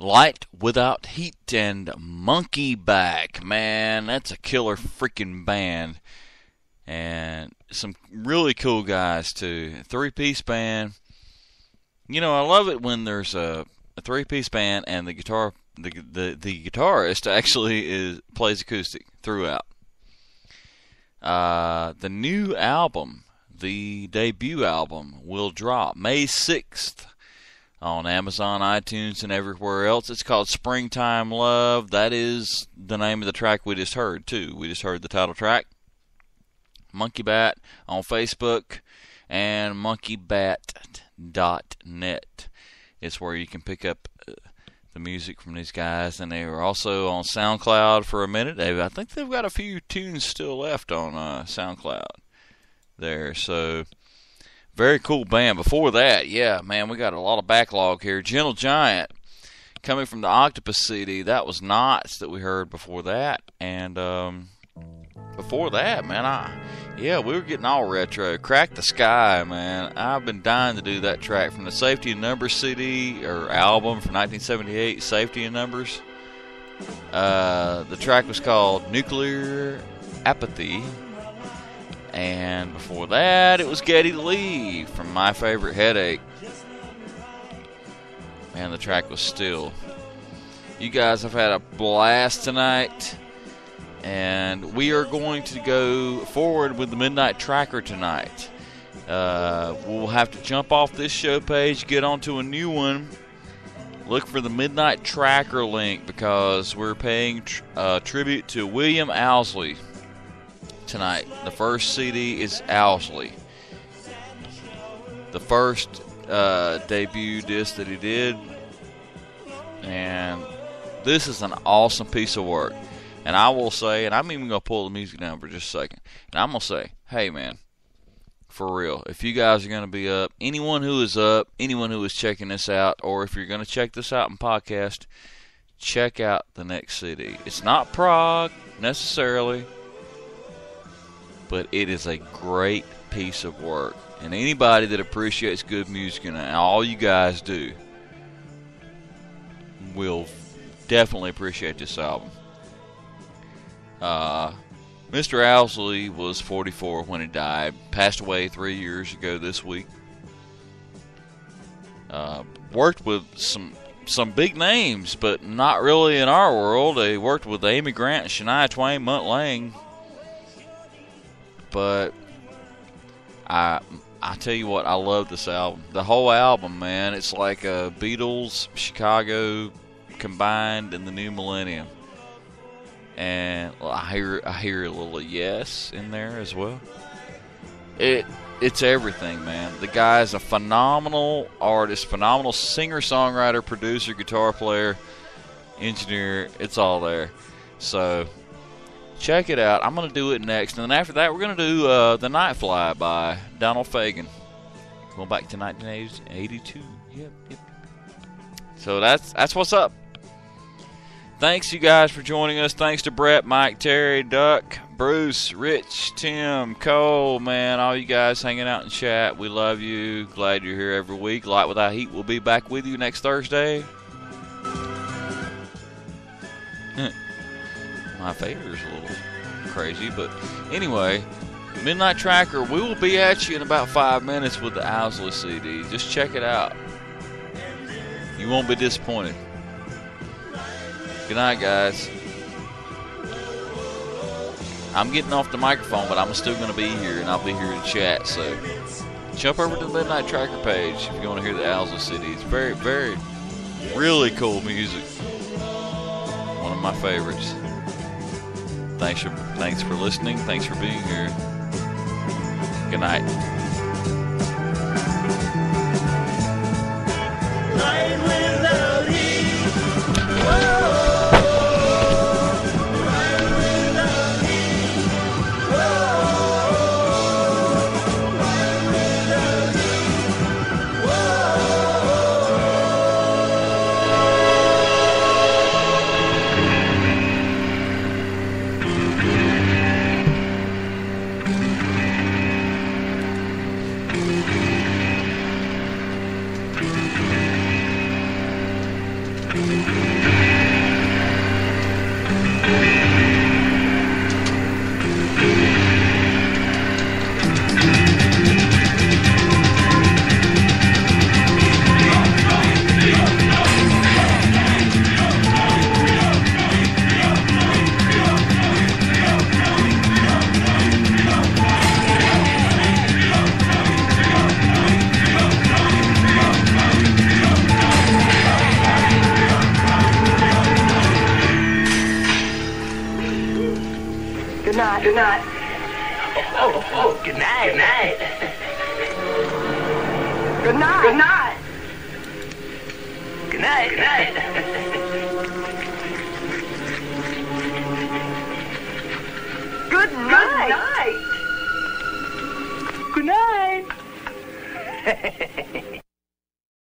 Light Without Heat and Monkey Back. Man, that's a killer freaking band. And some really cool guys, too. Three-piece band. You know, I love it when there's a three-piece band and the guitarist actually plays acoustic throughout. The new album, the debut album, will drop May 6th on Amazon, iTunes, and everywhere else. It's called Springtime Love. That is the name of the track we just heard, too. We just heard the title track. Monkey Bat on Facebook and monkeybat.net. It's where you can pick up the music from these guys, and they were also on SoundCloud for a minute. I think they've got a few tunes still left on SoundCloud there, so very cool band. Before that, yeah, man, we got a lot of backlog here. Gentle Giant, coming from the Octopus CD. That was Knots that we heard before that, and before that, man, we were getting all retro. Crack the Sky, man. I've been dying to do that track from the Safety and Numbers CD or album from 1978, Safety and Numbers. The track was called Nuclear Apathy. And before that, it was Geddy Lee from My Favorite Headache. Man, the track was Still. You guys have had a blast tonight. And we are going to go forward with the Midnight Tracker tonight. We'll have to jump off this show page, get onto a new one. Look for the Midnight Tracker link because we're paying tribute to William Owsley tonight. The first CD is Owsley. The first debut disc that he did. And this is an awesome piece of work. And I will say, and I'm even going to pull the music down for just a second. And I'm going to say, hey, man, for real, if you guys are going to be up, anyone who is checking this out, or if you're going to check this out in podcast, check out the next CD. It's not prog, necessarily, but it is a great piece of work. And anybody that appreciates good music, and all you guys do, will definitely appreciate this album. Mr. Owsley was 44 when he died. Passed away 3 years ago this week. Worked with some big names, but not really in our world. He worked with Amy Grant, Shania Twain, Mutt Lange. But I tell you what, I love this album. The whole album, man. It's like Beatles, Chicago combined in the new millennium. And I hear a little Yes in there as well. It's everything, man. The guy's a phenomenal artist, phenomenal singer, songwriter, producer, guitar player, engineer. It's all there. So check it out. I'm going to do it next. And then after that, we're going to do The Night Fly by Donald Fagen. Going back to 1982. Yep. So that's what's up. Thanks, you guys, for joining us. Thanks to Brett, Mike, Terry, Duck, Bruce, Rich, Tim, Cole, man, all you guys hanging out in chat. We love you. Glad you're here every week. Light Without Heat will be back with you next Thursday. My favorite's a little crazy, but anyway, Midnight Tracker, we will be at you in about 5 minutes with the Owsley CD. Just check it out. You won't be disappointed. Good night, guys. I'm getting off the microphone, but I'm still going to be here, and I'll be here to chat. So jump over to the Midnight Tracker page if you want to hear the Owsley CD. It's very, very, really cool music. One of my favorites. Thanks for listening. Thanks for being here. Good night. Light without heat. Whoa. Good night. Good night. Oh, good night. Good night. Good night. Good night. Good night. Good night. Good night. Good night. Good night.